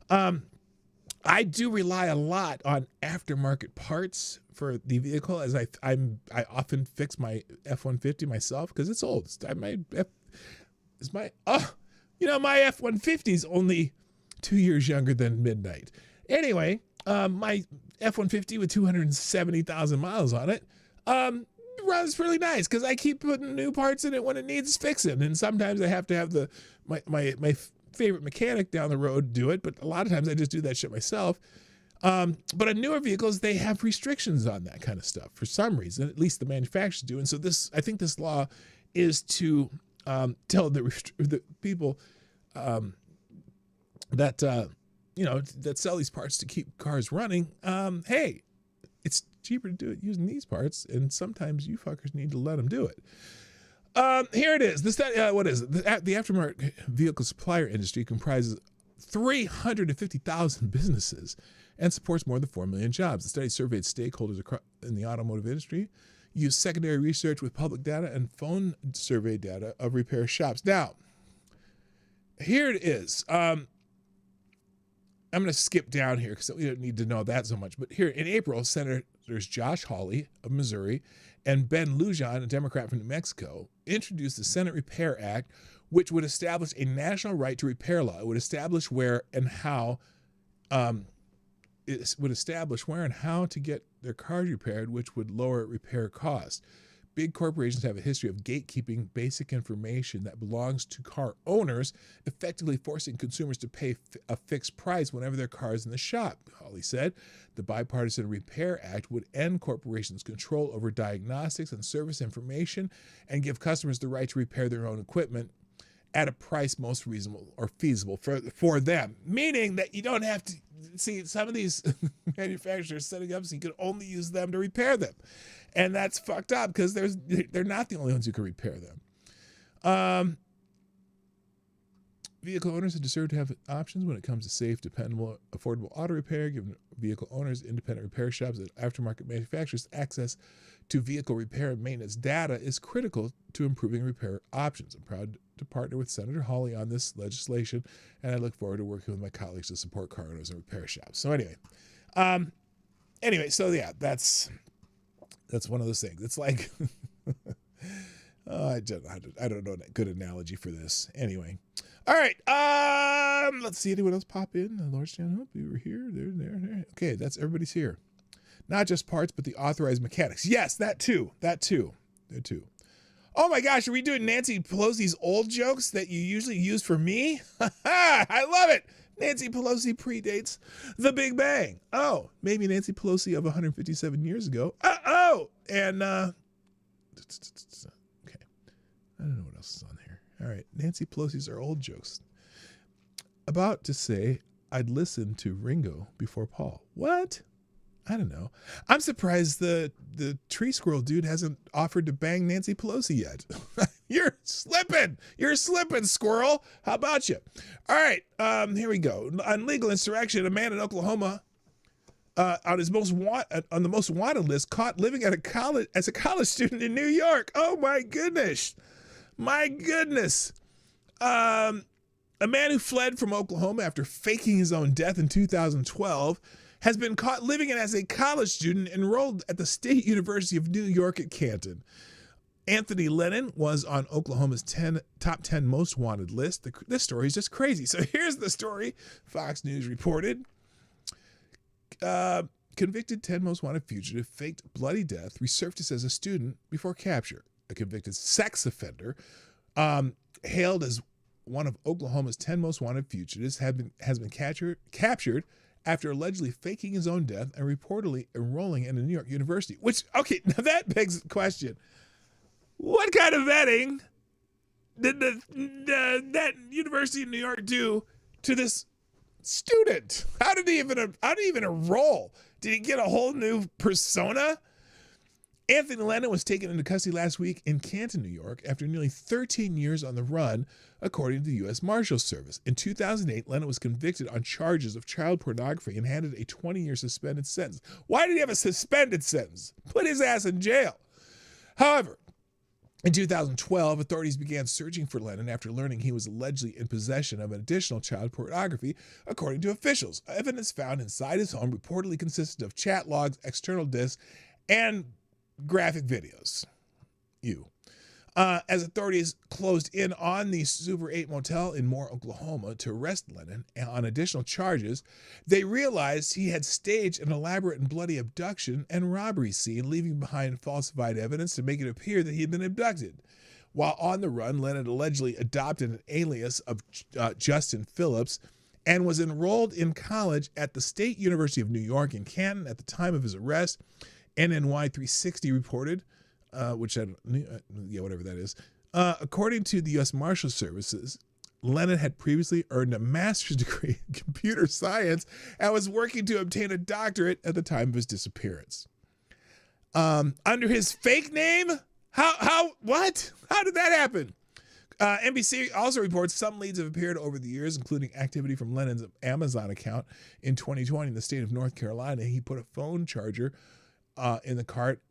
[SPEAKER 1] I do rely a lot on aftermarket parts for the vehicle, as I often fix my F-150 myself because it's old. My F-150 is only 2 years younger than Midnight. Anyway, my F-150 with 270,000 miles on it runs really nice because I keep putting new parts in it when it needs fixing, and sometimes I have to have my favorite mechanic down the road do it, but a lot of times I just do that shit myself. But on newer vehicles, they have restrictions on that kind of stuff for some reason. At least the manufacturers do, and so I think this law is to tell the people that sell these parts to keep cars running. Hey, it's cheaper to do it using these parts, and sometimes you fuckers need to let them do it. Here it is. What is it? The aftermarket vehicle supplier industry comprises 350,000 businesses and supports more than 4 million jobs. The study surveyed stakeholders in the automotive industry, used secondary research with public data and phone survey data of repair shops. Now, here it is. I'm going to skip down here because we don't need to know that so much. But here in April, Senators Josh Hawley of Missouri and Ben Lujan, a Democrat from New Mexico, introduced the Senate Repair Act, which would establish a national right to repair law. It would establish where and how to get their cars repaired, which would lower repair costs. Big corporations have a history of gatekeeping basic information that belongs to car owners, effectively forcing consumers to pay a fixed price whenever their car is in the shop, Hawley said. The Bipartisan Repair Act would end corporations' control over diagnostics and service information and give customers the right to repair their own equipment at a price most reasonable or feasible for them. Meaning that you don't have to see some of these manufacturers setting up so you can only use them to repair them. And that's fucked up because they're not the only ones who can repair them. Vehicle owners deserve to have options when it comes to safe, dependable, affordable auto repair, giving vehicle owners, independent repair shops, and aftermarket manufacturers access to vehicle repair and maintenance data is critical to improving repair options. I'm proud to partner with Senator Hawley on this legislation, and I look forward to working with my colleagues to support car owners and repair shops. So anyway, that's one of those things. It's like, I don't know a good analogy for this. Anyway. All right. Let's see anyone else pop in. Lord's Channel, hope you were here. There. Okay, that's everybody's here. Not just parts, but the authorized mechanics. Yes, that too. Oh my gosh, are we doing Nancy Pelosi's old jokes that you usually use for me? I love it. Nancy Pelosi predates the Big Bang. Oh, maybe Nancy Pelosi of 157 years ago. And okay. I don't know what else is on here. All right, Nancy Pelosi's are old jokes. About to say I'd listen to Ringo before Paul. What? I don't know. I'm surprised the tree squirrel dude hasn't offered to bang Nancy Pelosi yet. You're slipping, squirrel. How about you? All right, here we go. On legal insurrection, a man in Oklahoma on the most wanted list, caught living at as a college student in New York. Oh my goodness. A man who fled from Oklahoma after faking his own death in 2012 has been caught living as a college student enrolled at the State University of New York at Canton. Anthony Lennon was on Oklahoma's top 10 most wanted list. This story is just crazy. So here's the story. Fox News reported. Convicted 10 most wanted fugitive faked bloody death, resurfaced as a student before capture. A convicted sex offender, hailed as one of Oklahoma's 10 most wanted fugitives, has been captured after allegedly faking his own death and reportedly enrolling in a New York university. Which, okay, now that begs the question: what kind of vetting did that University of New York do to this student? How did he even enroll? Did he get a whole new persona? Anthony Lennon was taken into custody last week in Canton, New York, after nearly 13 years on the run, according to the U.S. Marshals Service. In 2008, Lennon was convicted on charges of child pornography and handed a 20-year suspended sentence. Why did he have a suspended sentence? Put his ass in jail. However, in 2012, authorities began searching for Lennon after learning he was allegedly in possession of additional child pornography, according to officials. Evidence found inside his home reportedly consisted of chat logs, external disks, and graphic videos. As authorities closed in on the Super 8 motel in Moore, Oklahoma to arrest Lennon on additional charges, they realized he had staged an elaborate and bloody abduction and robbery scene, leaving behind falsified evidence to make it appear that he had been abducted. While on the run, Lennon allegedly adopted an alias of Justin Phillips and was enrolled in college at the State University of New York in Canton at the time of his arrest. NNY 360 reported, whatever that is. According to the U.S. Marshals Services, Lennon had previously earned a master's degree in computer science and was working to obtain a doctorate at the time of his disappearance. Under his fake name? What? How did that happen? NBC also reports some leads have appeared over the years, including activity from Lennon's Amazon account in 2020 in the state of North Carolina. He put a phone charger in the cart,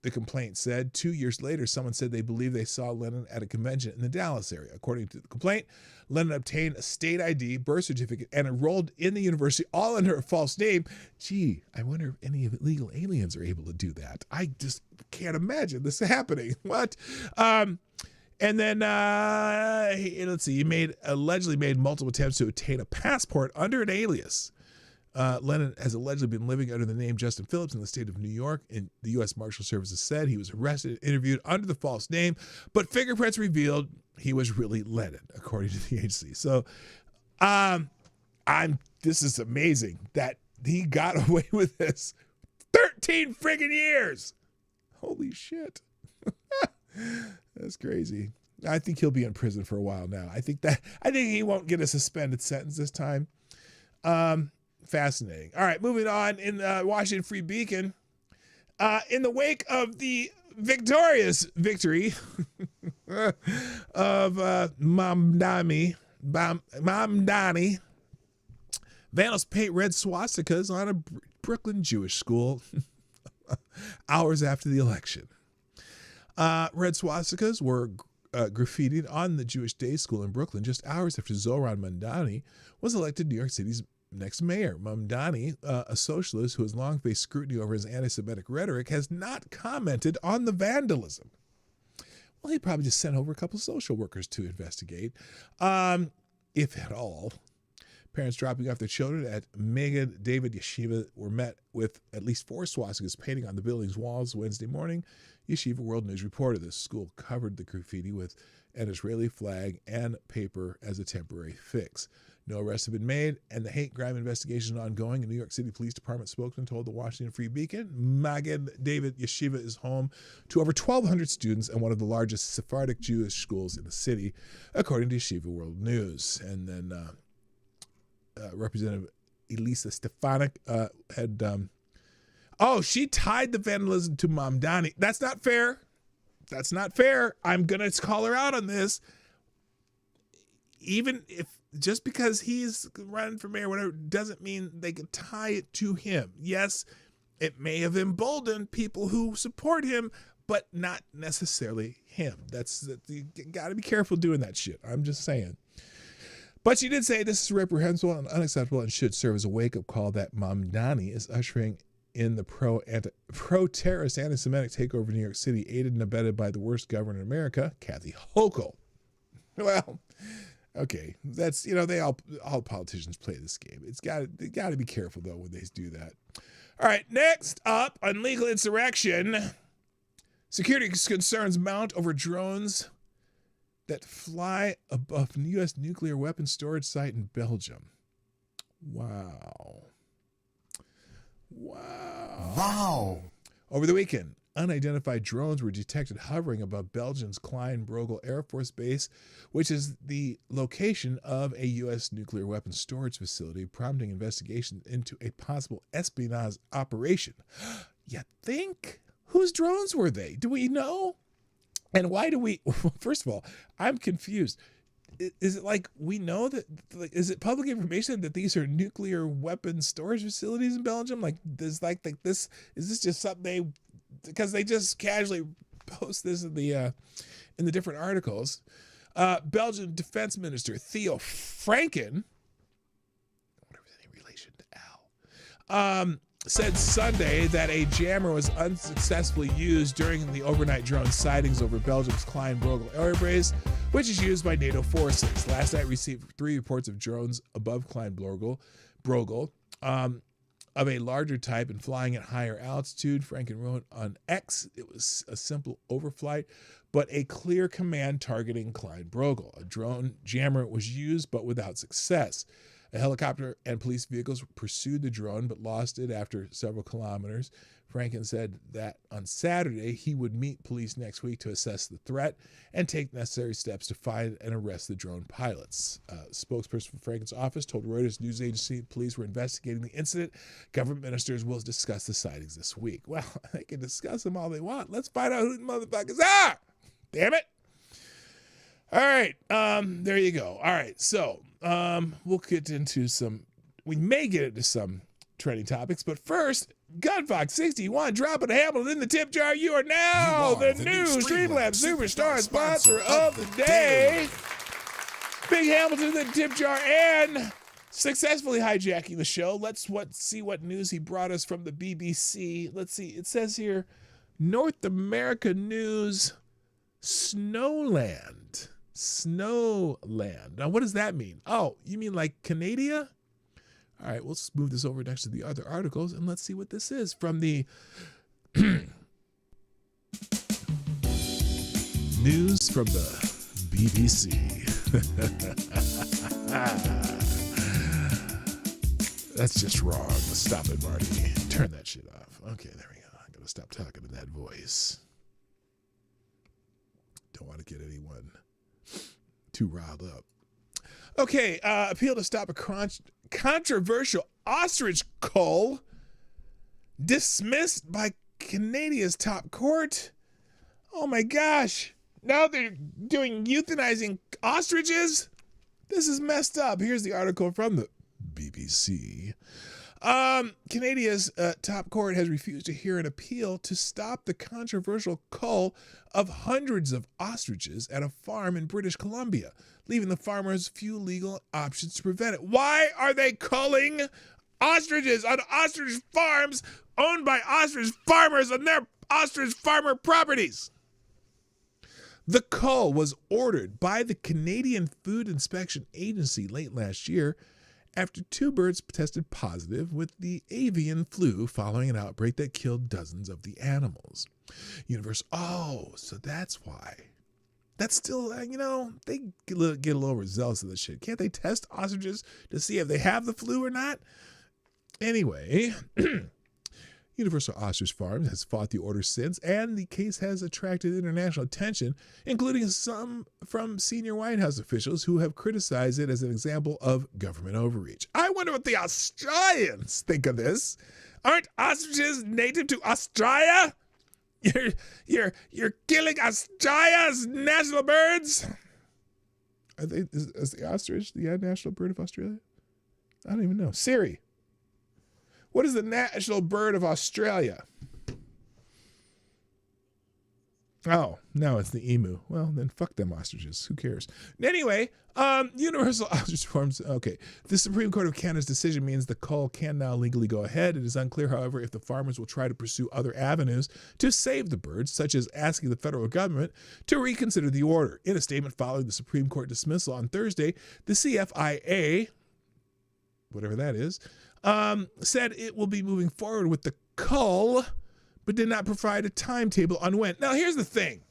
[SPEAKER 1] the complaint said. 2 years later, someone said they believe they saw Lennon at a convention in the Dallas area. According to the complaint, Lennon obtained a state ID, birth certificate, and enrolled in the university all under a false name. Gee, I wonder if any illegal aliens are able to do that. I just can't imagine this happening. What? And then, let's see, he allegedly made multiple attempts to obtain a passport under an alias. Lennon has allegedly been living under the name Justin Phillips in the state of New York, and the U.S. Marshals Service has said he was arrested and interviewed under the false name, but fingerprints revealed he was really Lennon, according to the agency. So, this is amazing that he got away with this. 13 friggin' years. Holy shit. That's crazy. I think he'll be in prison for a while now. I think he won't get a suspended sentence this time. Fascinating. All right, moving on. In Washington Free Beacon, in the wake of the victorious victory of Mamdani, vandals paint red swastikas on a Brooklyn Jewish school hours after the election. Red swastikas were graffitied on the Jewish Day School in Brooklyn just hours after Zohran Mamdani was elected New York City's next mayor. Mamdani, a socialist who has long faced scrutiny over his anti-Semitic rhetoric, has not commented on the vandalism. Well, he probably just sent over a couple of social workers to investigate, if at all. Parents dropping off their children at Magen David Yeshiva were met with at least 4 swastikas painting on the building's walls Wednesday morning. Yeshiva World News reported the school covered the graffiti with an Israeli flag and paper as a temporary fix. No arrests have been made, and the hate crime investigation is ongoing. A New York City Police Department spokesman told the Washington Free Beacon, Magen David Yeshiva is home to over 1,200 students and one of the largest Sephardic Jewish schools in the city, according to Yeshiva World News. And then Representative Elisa Stefanik had... she tied the vandalism to Mamdani. That's not fair. That's not fair. I'm going to call her out on this. Even if... just because he's running for mayor, whatever, doesn't mean they can tie it to him. Yes, it may have emboldened people who support him, but not necessarily him. You got to be careful doing that shit. I'm just saying. But she did say this is reprehensible and unacceptable and should serve as a wake-up call that Mamdani is ushering in the pro-terrorist anti-Semitic takeover of New York City, aided and abetted by the worst governor in America, Kathy Hochul. Well... okay, that's, all politicians play this game. They got to be careful, though, when they do that. All right, next up on legal insurrection, security concerns mount over drones that fly above U.S. nuclear weapons storage site in Belgium. Wow. Over the weekend, unidentified drones were detected hovering above Belgium's Klein-Brogel Air Force Base, which is the location of a U.S. nuclear weapons storage facility, prompting investigation into a possible espionage operation. You think? Whose drones were they? Do we know? And why do we? Well, first of all, I'm confused. Is it like we know that? Like, is it public information that these are nuclear weapons storage facilities in Belgium? Like, does like this? Is this just something they? Because they just casually post this in the different articles. Belgian Defense Minister Theo Franken, I wonder if there's any relation to Al, said Sunday that a jammer was unsuccessfully used during the overnight drone sightings over Belgium's Klein-Brogel Air Base, which is used by NATO forces. Last night received 3 reports of drones above Klein-Brogel, of a larger type and flying at higher altitude. Franken wrote on X, it was a simple overflight, but a clear command targeting Klein-Brogel. A drone jammer was used, but without success. A helicopter and police vehicles pursued the drone, but lost it after several kilometers. Franken said that on Saturday, he would meet police next week to assess the threat and take necessary steps to find and arrest the drone pilots. Spokesperson for Franken's office told Reuters news agency police were investigating the incident. Government ministers will discuss the sightings this week. Well, they can discuss them all they want. Let's find out who the motherfuckers are. Damn it. All right. There you go. All right. So we'll get into we may get into some trending topics, but first, Gunfox 61 dropping a Hamilton in the tip jar. You are now the new Streamlabs Superstar sponsor of the day. Big Hamilton in the tip jar and successfully hijacking the show. Let's see what news he brought us from the BBC. Let's see. It says here, North America News, Snowland. Snowland. Now, what does that mean? Oh, you mean like Canada? All right, we'll move this over next to the other articles, and let's see what this is from the news from the BBC. That's just wrong. Stop it, Marty. Turn that shit off. Okay, there we go. I'm going to stop talking in that voice. Don't want to get anyone too riled up. Okay, appeal to stop a controversial ostrich cull dismissed by Canada's top court. Oh my gosh. Now they're doing euthanizing ostriches? This is messed up. Here's the article from the BBC. Canada's top court has refused to hear an appeal to stop the controversial cull of hundreds of ostriches at a farm in British Columbia, leaving the farmers few legal options to prevent it. Why are they culling ostriches on ostrich farms owned by ostrich farmers on their ostrich farmer properties? The cull was ordered by the Canadian Food Inspection Agency late last year after 2 birds tested positive with the avian flu following an outbreak that killed dozens of the animals. So that's why. That's still, they get a little overzealous of this shit. Can't they test ostriches to see if they have the flu or not? Anyway, Universal Ostrich Farms has fought the order since, and the case has attracted international attention, including some from senior White House officials who have criticized it as an example of government overreach. I wonder what the Australians think of this. Aren't ostriches native to Australia? You're killing Australia's national birds? Are they? Is the ostrich the national bird of Australia? I don't even know. Siri, what is the national bird of Australia? Oh, no, it's the emu. Well, then fuck them ostriches. Who cares? Anyway, Universal Ostrich Farms. Okay, the Supreme Court of Canada's decision means the cull can now legally go ahead. It is unclear, however, if the farmers will try to pursue other avenues to save the birds, such as asking the federal government to reconsider the order. In a statement following the Supreme Court dismissal on Thursday, the CFIA, whatever that is, said it will be moving forward with the cull, but did not provide a timetable on when. Now, here's the thing.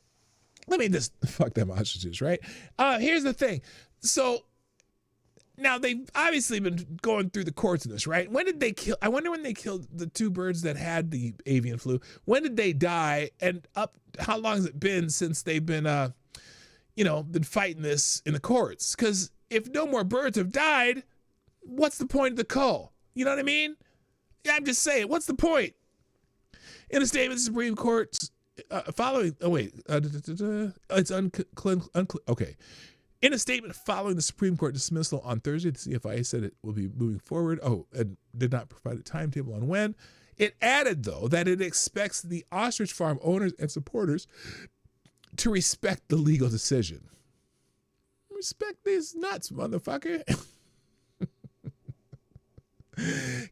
[SPEAKER 1] Let me just fuck them ostriches, right? Here's the thing. So, Now, they've obviously been going through the courts in this, right? When did they kill? I wonder when they killed the 2 birds that had the avian flu. When did they die? And how long has it been since they've been, been fighting this in the courts? Because if no more birds have died, what's the point of the cull? You know what I mean? Yeah, I'm just saying, what's the point? In a statement, the Supreme Court following. Oh wait, it's okay. In a statement following the Supreme Court dismissal on Thursday, the CFIA said it will be moving forward. And did not provide a timetable on when. It added, though, that it expects the ostrich farm owners and supporters to respect the legal decision. Respect these nuts, motherfucker.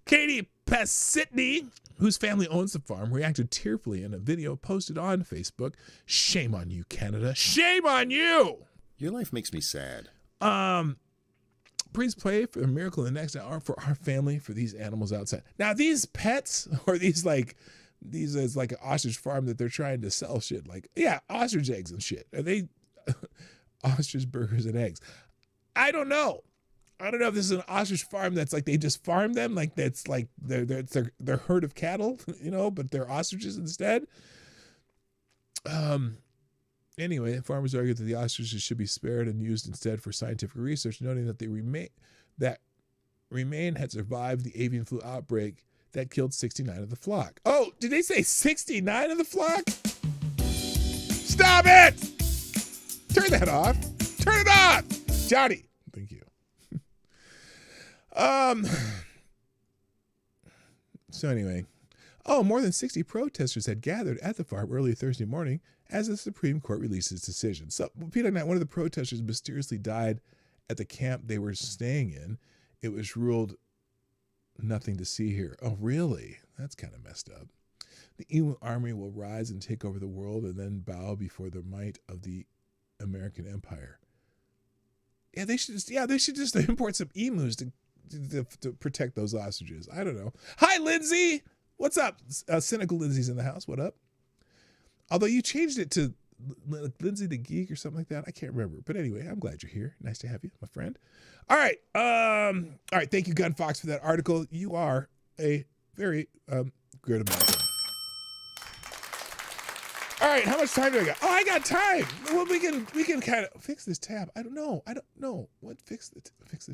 [SPEAKER 1] Katie Pasitny, whose family owns the farm, reacted tearfully in a video posted on Facebook. Shame on you, Canada. Shame on you.
[SPEAKER 10] Your life makes me sad.
[SPEAKER 1] Please pray for a miracle in the next hour for our family, for these animals outside. Now, these pets, or these is like an ostrich farm that they're trying to sell shit. Like, yeah, ostrich eggs and shit. Are they ostrich burgers and eggs? I don't know. I don't know if this is an ostrich farm that's like they just farm them, like that's like they're herd of cattle, but they're ostriches instead. Anyway, farmers argued that the ostriches should be spared and used instead for scientific research, noting that remain had survived the avian flu outbreak that killed 69 of the flock. Oh, did they say 69 of the flock? Stop it! Turn that off. Turn it off, Johnny. Thank you. So anyway, more than 60 protesters had gathered at the farm early Thursday morning as the Supreme Court released its decision. So, PDawgKnight, one of the protesters mysteriously died at the camp they were staying in. It was ruled nothing to see here. Oh, really? That's kind of messed up. The EU army will rise and take over the world and then bow before the might of the American empire. Yeah, they should just import some emus to protect those ostriches. I don't know. Hi, Lindsay. What's up? Cynical Lindsay's in the house. What up? Although you changed it to Lindsay the Geek or something like that. I can't remember. But anyway, I'm glad you're here. Nice to have you, my friend. All right. Thank you, Gun Fox, for that article. You are a very great American. All right. How much time do I got? Oh, I got time. Well, we can kind of fix this tab. I don't know. What fix the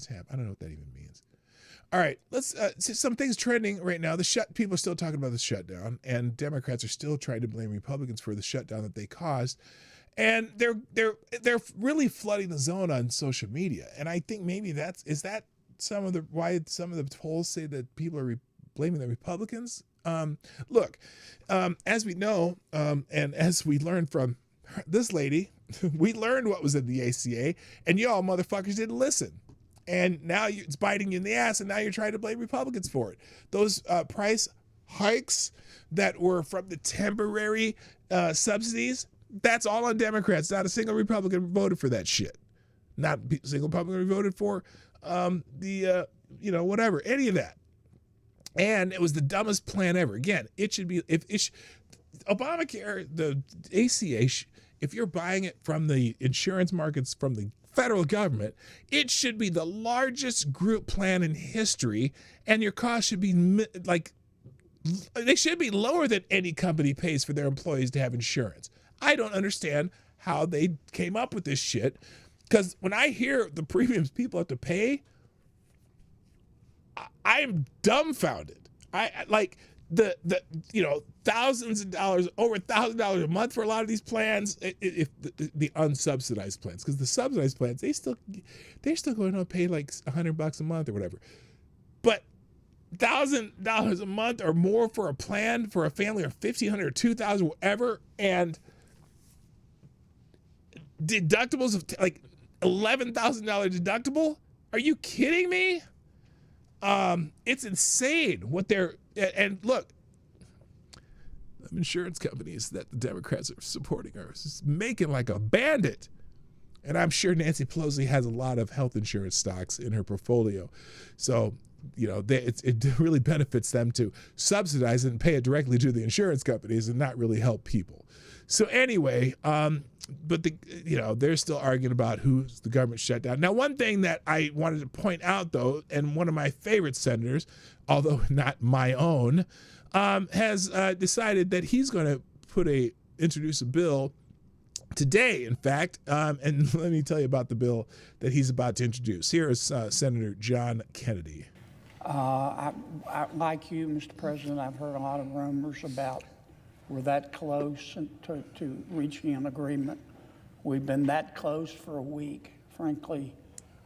[SPEAKER 1] tab? I don't know what that even means. All right, let's some things trending right now. People are still talking about the shutdown, and Democrats are still trying to blame Republicans for the shutdown that they caused, and they're really flooding the zone on social media. And I think maybe why some of the polls say that people are blaming the Republicans. Look, as we know, and as we learned from this lady, we learned what was in the ACA, and y'all motherfuckers didn't listen. And now it's biting you in the ass, and now you're trying to blame Republicans for it. Those price hikes that were from the temporary subsidies, that's all on Democrats. Not a single Republican voted for that shit. Not a single Republican voted for whatever, any of that. And it was the dumbest plan ever. Again, it should be, Obamacare, the ACA, if you're buying it from the insurance markets, from the federal government, it should be the largest group plan in history, and your cost should be they should be lower than any company pays for their employees to have insurance. I don't understand how they came up with this shit, because when I hear the premiums people have to pay, I am dumbfounded. I like the thousands of dollars, over $1,000 a month for a lot of these plans, if the unsubsidized plans, because the subsidized plans, they're still going to pay like $100 a month or whatever. But $1,000 a month or more for a plan for a family, or $1,500 or $2,000, whatever, and deductibles of like $11,000 deductible. Are you kidding me? It's insane what and look, the insurance companies that the Democrats are supporting are making like a bandit. And I'm sure Nancy Pelosi has a lot of health insurance stocks in her portfolio. So, it really benefits them to subsidize it and pay it directly to the insurance companies and not really help people. So anyway, but they're still arguing about who's the government shutdown. Now, one thing that I wanted to point out, though, and one of my favorite senators, although not my own, has decided that he's going to introduce a bill today, in fact, and let me tell you about the bill that he's about to introduce. Here is Senator John Kennedy.
[SPEAKER 11] I, like you, Mr. President, I've heard a lot of rumors about we're that close to reaching an agreement. We've been that close for a week. Frankly,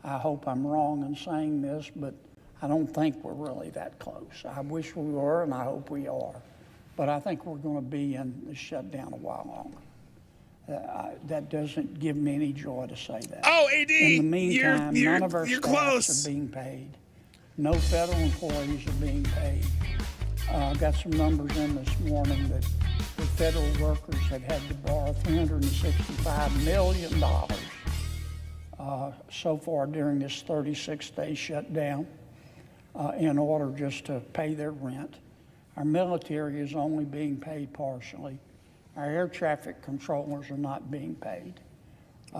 [SPEAKER 11] I hope I'm wrong in saying this, but I don't think we're really that close. I wish we were, and I hope we are. But I think we're going to be in the shutdown a while longer. That doesn't give me any joy to say that.
[SPEAKER 1] Oh, AD,
[SPEAKER 11] in the meantime, none of our
[SPEAKER 1] you're
[SPEAKER 11] staffs
[SPEAKER 1] close.
[SPEAKER 11] are being paid. No federal employees are being paid. I got some numbers in this morning that the federal workers have had to borrow $365 million so far during this 36-day shutdown in order just to pay their rent. Our military is only being paid partially. Our air traffic controllers are not being paid.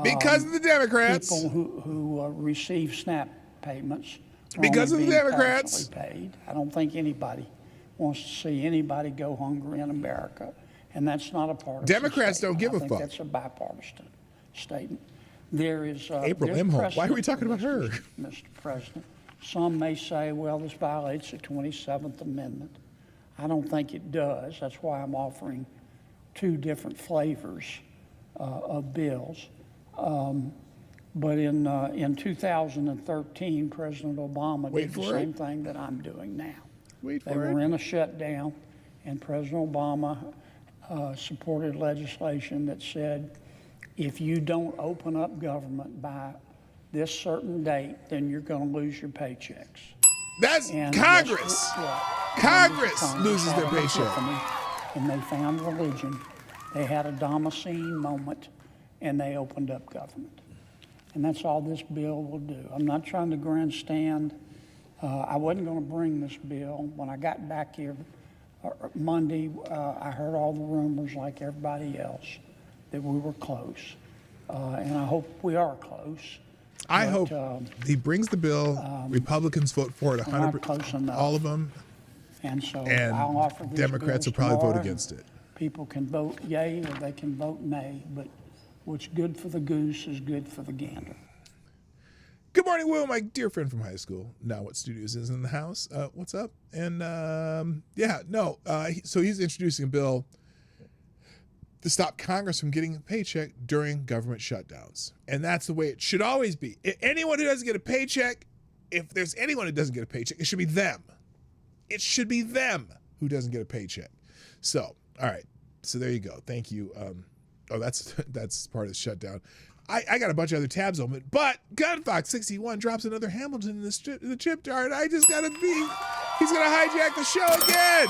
[SPEAKER 1] Because of the Democrats.
[SPEAKER 11] People who receive SNAP payments
[SPEAKER 1] because of the Democrats.
[SPEAKER 11] Paid. I don't think anybody wants to see anybody go hungry in America, and that's not a partisan
[SPEAKER 1] Democrats
[SPEAKER 11] statement.
[SPEAKER 1] don't give a fuck.
[SPEAKER 11] That's a bipartisan statement. There is
[SPEAKER 1] April Imhoff. Why are we talking about her,
[SPEAKER 11] Mr. President? Some may say, well, this violates the 27th Amendment. I don't think it does. That's why I'm offering two different flavors of bills. But in 2013, President Obama did the same thing that I'm doing now. They were in a shutdown, and President Obama supported legislation that said, if you don't open up government by this certain date, then you're going to lose your paychecks.
[SPEAKER 1] That's Congress. Congress loses their paycheck.
[SPEAKER 11] And they found religion. They had a Damascene moment, and they opened up government. And that's all this bill will do. I'm not trying to grandstand. I wasn't going to bring this bill. When I got back here Monday, I heard all the rumors like everybody else that we were close. And I hope we are close.
[SPEAKER 1] I hope he brings the bill. Republicans vote for it
[SPEAKER 11] 100%,
[SPEAKER 1] all of them.
[SPEAKER 11] And so
[SPEAKER 1] and
[SPEAKER 11] I'll offer these
[SPEAKER 1] Democrats will
[SPEAKER 11] bills
[SPEAKER 1] probably vote
[SPEAKER 11] tomorrow.
[SPEAKER 1] against it.
[SPEAKER 11] People can vote yay or they can vote nay, but what's good for the goose is good for the gander.
[SPEAKER 1] Good morning, Will, my dear friend from high school. Now What Studios is in the house. What's up? And so he's introducing a bill to stop Congress from getting a paycheck during government shutdowns. And that's the way it should always be. Anyone who doesn't get a paycheck, if there's anyone who doesn't get a paycheck, it should be them. It should be them who doesn't get a paycheck. So, all right. So there you go. Thank you. That's part of the shutdown. I got a bunch of other tabs open, but Gunfox61 drops another Hamilton in the chip jar, and I just gotta be. He's gonna hijack the show again.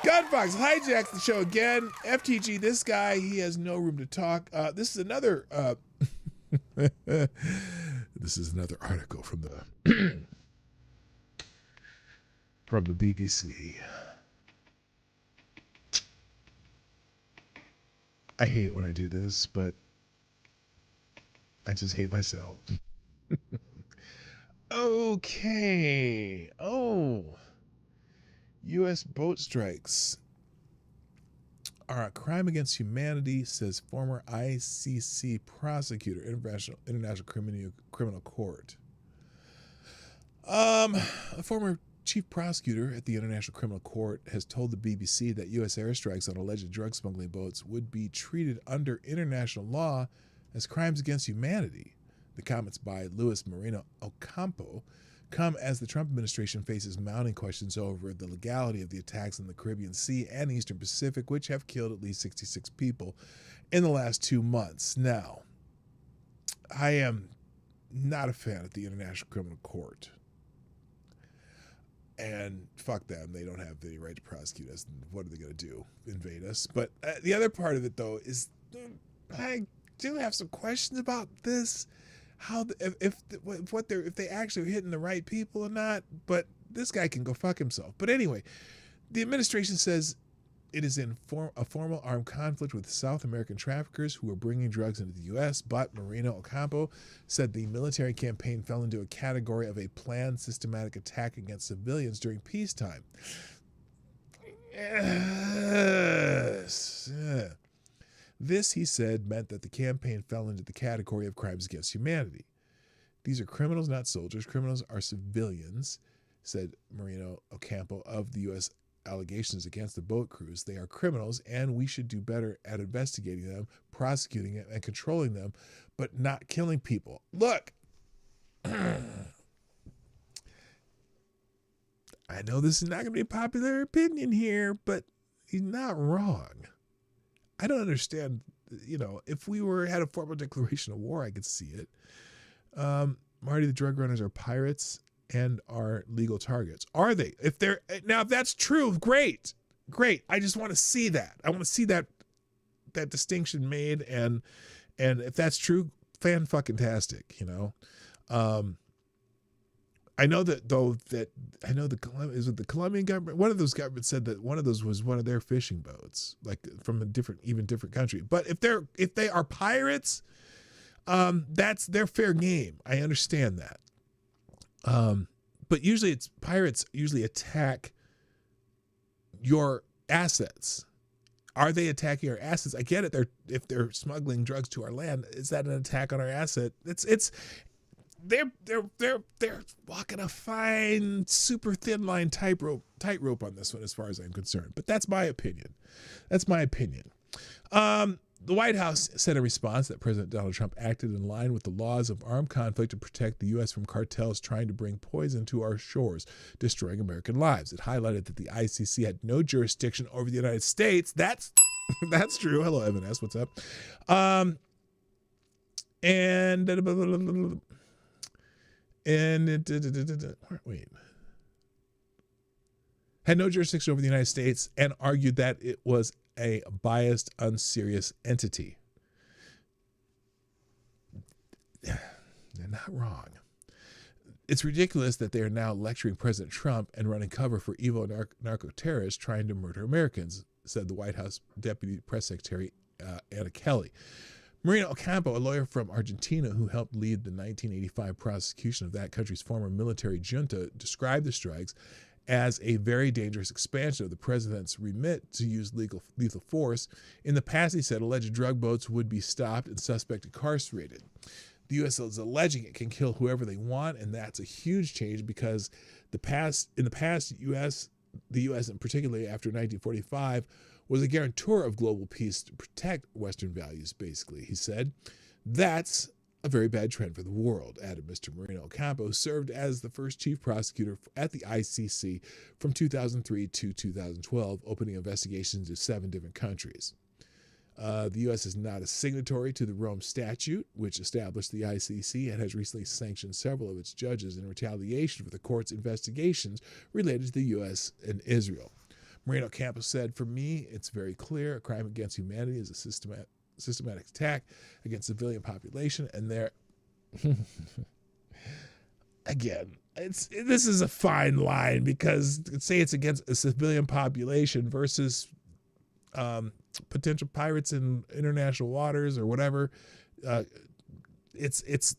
[SPEAKER 1] Gunfox hijacks the show again. FTG, this guy, he has no room to talk. This is another. This is another article from the from the BBC. I hate when I do this, but I just hate myself. Okay. Oh. U.S. boat strikes are a crime against humanity, says former ICC prosecutor, International Criminal Court. A former chief prosecutor at the International Criminal Court has told the BBC that U.S. airstrikes on alleged drug smuggling boats would be treated under international law as crimes against humanity. The comments by Luis Moreno Ocampo come as the Trump administration faces mounting questions over the legality of the attacks in the Caribbean Sea and Eastern Pacific, which have killed at least 66 people in the last 2 months. Now, I am not a fan of the International Criminal Court. And fuck them. They don't have any right to prosecute us. What are they going to do? Invade us? But the other part of it, though, is I do have some questions about this. How if they actually are hitting the right people or not? But this guy can go fuck himself. But anyway, the administration says It is in a formal armed conflict with South American traffickers who are bringing drugs into the U.S., but Marino Ocampo said the military campaign fell into a category of a planned systematic attack against civilians during peacetime. Yes. This, he said, meant that the campaign fell into the category of crimes against humanity. These are criminals, not soldiers. Criminals are civilians, said Marino Ocampo of the U.S. allegations against the boat crews. They are criminals, and we should do better at investigating them, prosecuting them, and controlling them, but not killing people. Look, I know this is not going to be a popular opinion here, but he's not wrong. I don't understand, if we had a formal declaration of war, I could see it. Marty, the drug runners are pirates and are legal targets. Are they? If that's true, great. I just want to see that. I want to see that distinction made, and if that's true, fan-fucking-tastic, I know that the Colombian government, one of those governments said that one of those was one of their fishing boats, like from a different country. But if they are pirates, that's their fair game. I understand that. But usually pirates usually attack your assets. Are they attacking our assets? I get it. If they're smuggling drugs to our land, is that an attack on our asset? They're walking a fine, super thin line tightrope on this one, as far as I'm concerned. But that's my opinion. The White House said in response that President Donald Trump acted in line with the laws of armed conflict to protect the U.S. from cartels trying to bring poison to our shores, destroying American lives. It highlighted that the ICC had no jurisdiction over the United States. That's true. Hello, Evan S. What's up? Had no jurisdiction over the United States and argued that it was a biased, unserious entity. They're not wrong. It's ridiculous that they are now lecturing President Trump and running cover for evil narco-terrorists trying to murder Americans, said the White House Deputy Press Secretary Anna Kelly. Marino Ocampo, a lawyer from Argentina who helped lead the 1985 prosecution of that country's former military junta, described the strikes as a very dangerous expansion of the president's remit to use lethal force. In the past, he said, alleged drug boats would be stopped and suspect incarcerated. The U.S. is alleging it can kill whoever they want, and that's a huge change because in the past, the U.S., and particularly after 1945, was a guarantor of global peace to protect Western values, basically. He said, that's a very bad trend for the world, added Mr. Marino Ocampo, who served as the first chief prosecutor at the ICC from 2003 to 2012, opening investigations into 7 different countries. The U.S. is not a signatory to the Rome Statute, which established the ICC, and has recently sanctioned several of its judges in retaliation for the court's investigations related to the U.S. and Israel. Marino Ocampo said, for me, it's very clear a crime against humanity is a systematic attack against civilian population, and there again, this is a fine line because say it's against a civilian population versus potential pirates in international waters or whatever. It's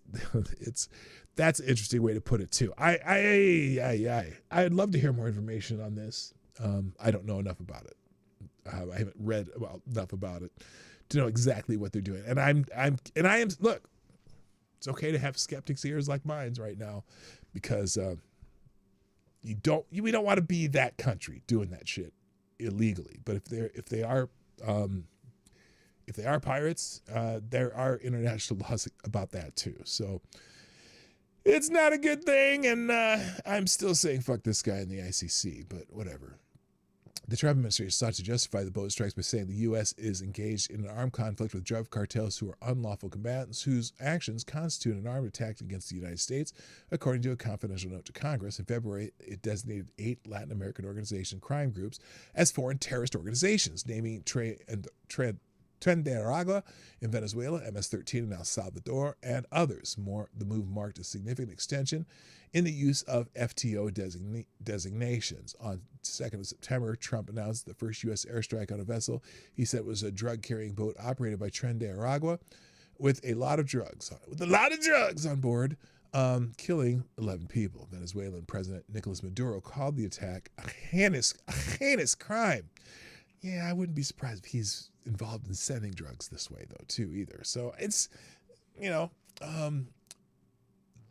[SPEAKER 1] that's an interesting way to put it too. I'd love to hear more information on this. I don't know enough about it. I haven't read enough about it to know exactly what they're doing. And I am look, it's okay to have skeptics' ears like mine right now, because we don't want to be that country doing that shit illegally. But if they are pirates, there are international laws about that too. So it's not a good thing, and I'm still saying fuck this guy in the ICC, but whatever. The Trump administration sought to justify the boat strikes by saying the U.S. is engaged in an armed conflict with drug cartels who are unlawful combatants whose actions constitute an armed attack against the United States. According to a confidential note to Congress, in February, it designated 8 Latin American organization crime groups as foreign terrorist organizations, naming Tren de Aragua in Venezuela, MS-13 in El Salvador, and others. The move marked a significant extension in the use of FTO designations. On 2nd of September, Trump announced the first U.S. airstrike on a vessel he said was a drug-carrying boat operated by Tren de Aragua with a lot of drugs on board, killing 11 people. Venezuelan President Nicolas Maduro called the attack a heinous crime. Yeah, I wouldn't be surprised if he's involved in sending drugs this way, though, too, either. So it's,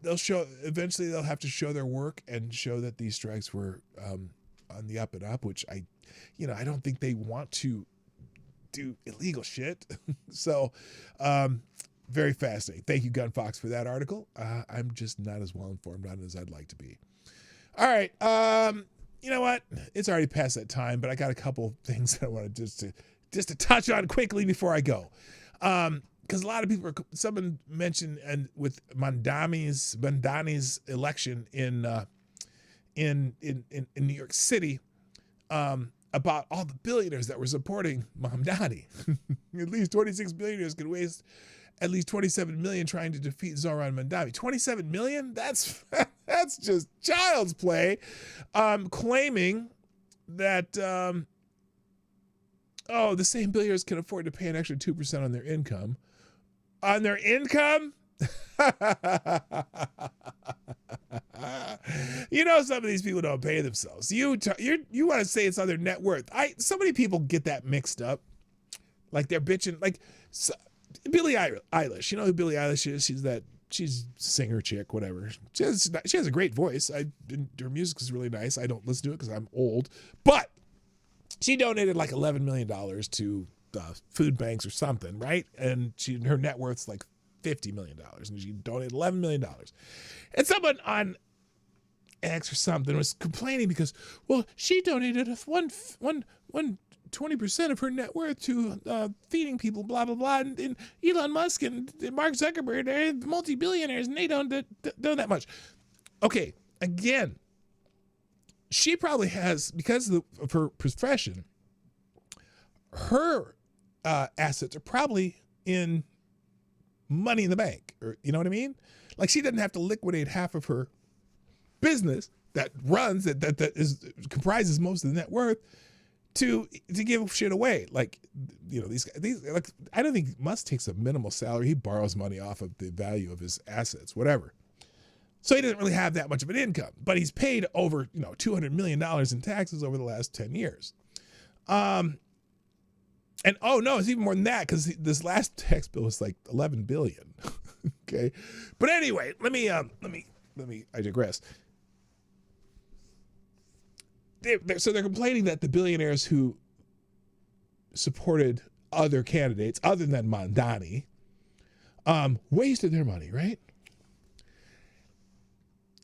[SPEAKER 1] eventually they'll have to show their work and show that these strikes were on the up and up, which I don't think they want to do illegal shit. So, very fascinating. Thank you, Gun Fox, for that article. I'm just not as well informed on it as I'd like to be. All right. You know what? It's already past that time, but I got a couple things that I wanted just to touch on quickly before I go. Because a lot of people someone mentioned, and with Mamdani's election in New York City, about all the billionaires that were supporting Mamdani. At least 26 billionaires could waste at least 27 million trying to defeat Zoran Mamdani. 27 million? That's just child's play. Claiming that the same billionaires can afford to pay an extra 2% on their income. On their income? Some of these people don't pay themselves. You want to say it's on their net worth. So many people get that mixed up. Like they're bitching. Like Billie Eilish. You know who Billie Eilish is? She's a singer chick, whatever. She has a great voice. Her music is really nice. I don't listen to it because I'm old. But she donated like $11 million to food banks or something, right? And her net worth's like $50 million, and she donated $11 million. And someone on X or something was complaining because, well, she donated one 20% of her net worth to feeding people, blah, blah, blah. And Elon Musk and Mark Zuckerberg, they're multi-billionaires, and they don't do that much. Okay, again, she probably has, because of her profession, her assets are probably in money in the bank, or you know what I mean? Like she doesn't have to liquidate half of her business that runs, that comprises most of the net worth to give shit away. Like, these like, I don't think Musk takes a minimal salary. He borrows money off of the value of his assets, whatever. So he doesn't really have that much of an income, but he's paid over, $200 million in taxes over the last 10 years. And oh no, it's even more than that, because this last tax bill was like 11 billion. Okay. But anyway, let me, I digress. So they're complaining that the billionaires who supported other candidates other than Mamdani wasted their money, right?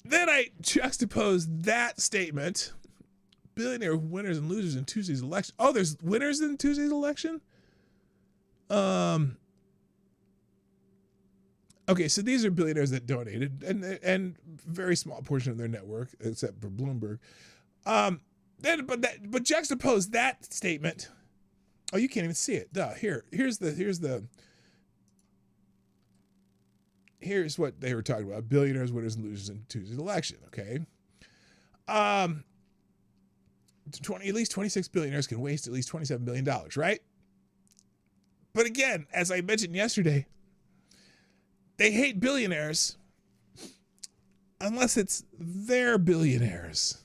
[SPEAKER 1] Then I juxtapose that statement, billionaire winners and losers in Tuesday's election. Oh, there's winners in Tuesday's election? Okay, so these are billionaires that donated, and very small portion of their network, except for Bloomberg. But juxtapose that statement. Oh, you can't even see it. Duh. Here's what they were talking about: billionaires, winners, and losers in Tuesday's election. Okay. At least 26 billionaires can waste at least $27 billion, right? But again, as I mentioned yesterday, they hate billionaires unless it's their billionaires.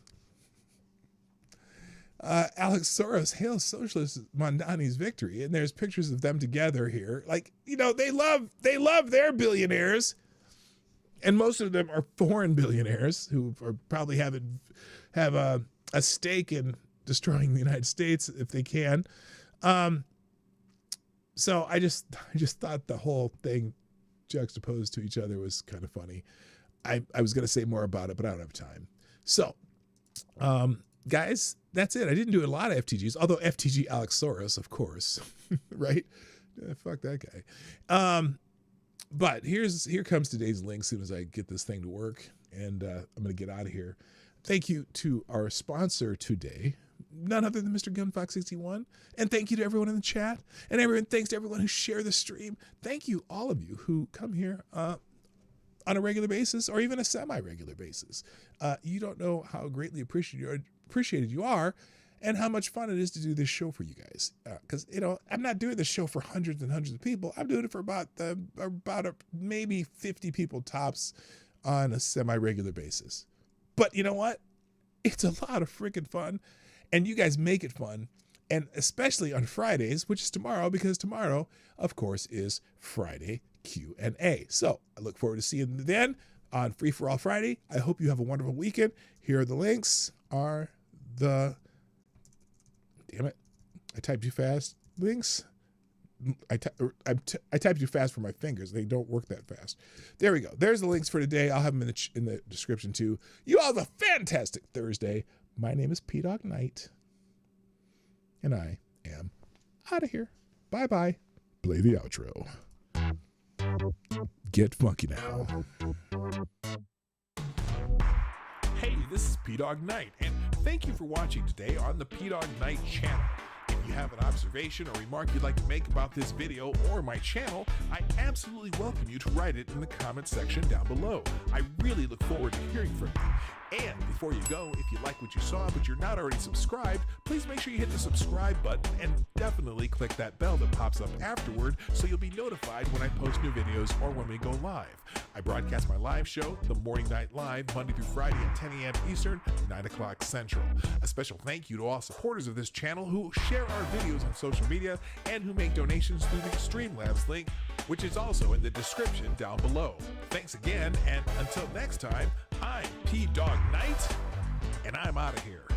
[SPEAKER 1] Alex Soros hails socialist Mamdani's victory, and there's pictures of them together here. Like, they love their billionaires, and most of them are foreign billionaires who are probably have a stake in destroying the United States if they can. So I just thought the whole thing juxtaposed to each other was kind of funny. I was going to say more about it, but I don't have time. So, guys, that's it. I didn't do a lot of FTGs, although FTG Alex Soros, of course, right? Fuck that guy. But here comes today's link as soon as I get this thing to work, and I'm going to get out of here. Thank you to our sponsor today, none other than Mr. Gunfox61. And thank you to everyone in the chat. And thanks to everyone who shared the stream. Thank you, all of you who come here on a regular basis or even a semi-regular basis. You don't know how greatly appreciated you are and how much fun it is to do this show for you guys. Because, I'm not doing this show for hundreds and hundreds of people. I'm doing it for about maybe 50 people tops on a semi-regular basis. But you know what? It's a lot of freaking fun, and you guys make it fun, and especially on Fridays, which is tomorrow, because tomorrow, of course, is Friday Q&A. So I look forward to seeing you then on Free For All Friday. I hope you have a wonderful weekend. Here are the links. Damn it, I typed too fast. Links. I typed too fast for my fingers. They don't work that fast. There we go. There's the links for today. I'll have them in the description too. You all have a fantastic Thursday. My name is PDawgKnight, and I am out of here. Bye-bye. Play the outro. Get funky now. Hey, this is PDawgKnight, and thank you for watching today on the PDawgKnight channel. If you have an observation or remark you'd like to make about this video or my channel, I absolutely welcome you to write it in the comment section down below. I really look forward to hearing from you. And before you go, if you like what you saw but you're not already subscribed, please make sure you hit the subscribe button and definitely click that bell that pops up afterward so you'll be notified when I post new videos or when we go live. I broadcast my live show, The Morning Night Live, Monday through Friday at 10 a.m. Eastern, 9 o'clock Central. A special thank you to all supporters of this channel who share our videos on social media and who make donations through the Streamlabs link, which is also in the description down below. Thanks again, and until next time, I'm PDawgKnight, and I'm out of here.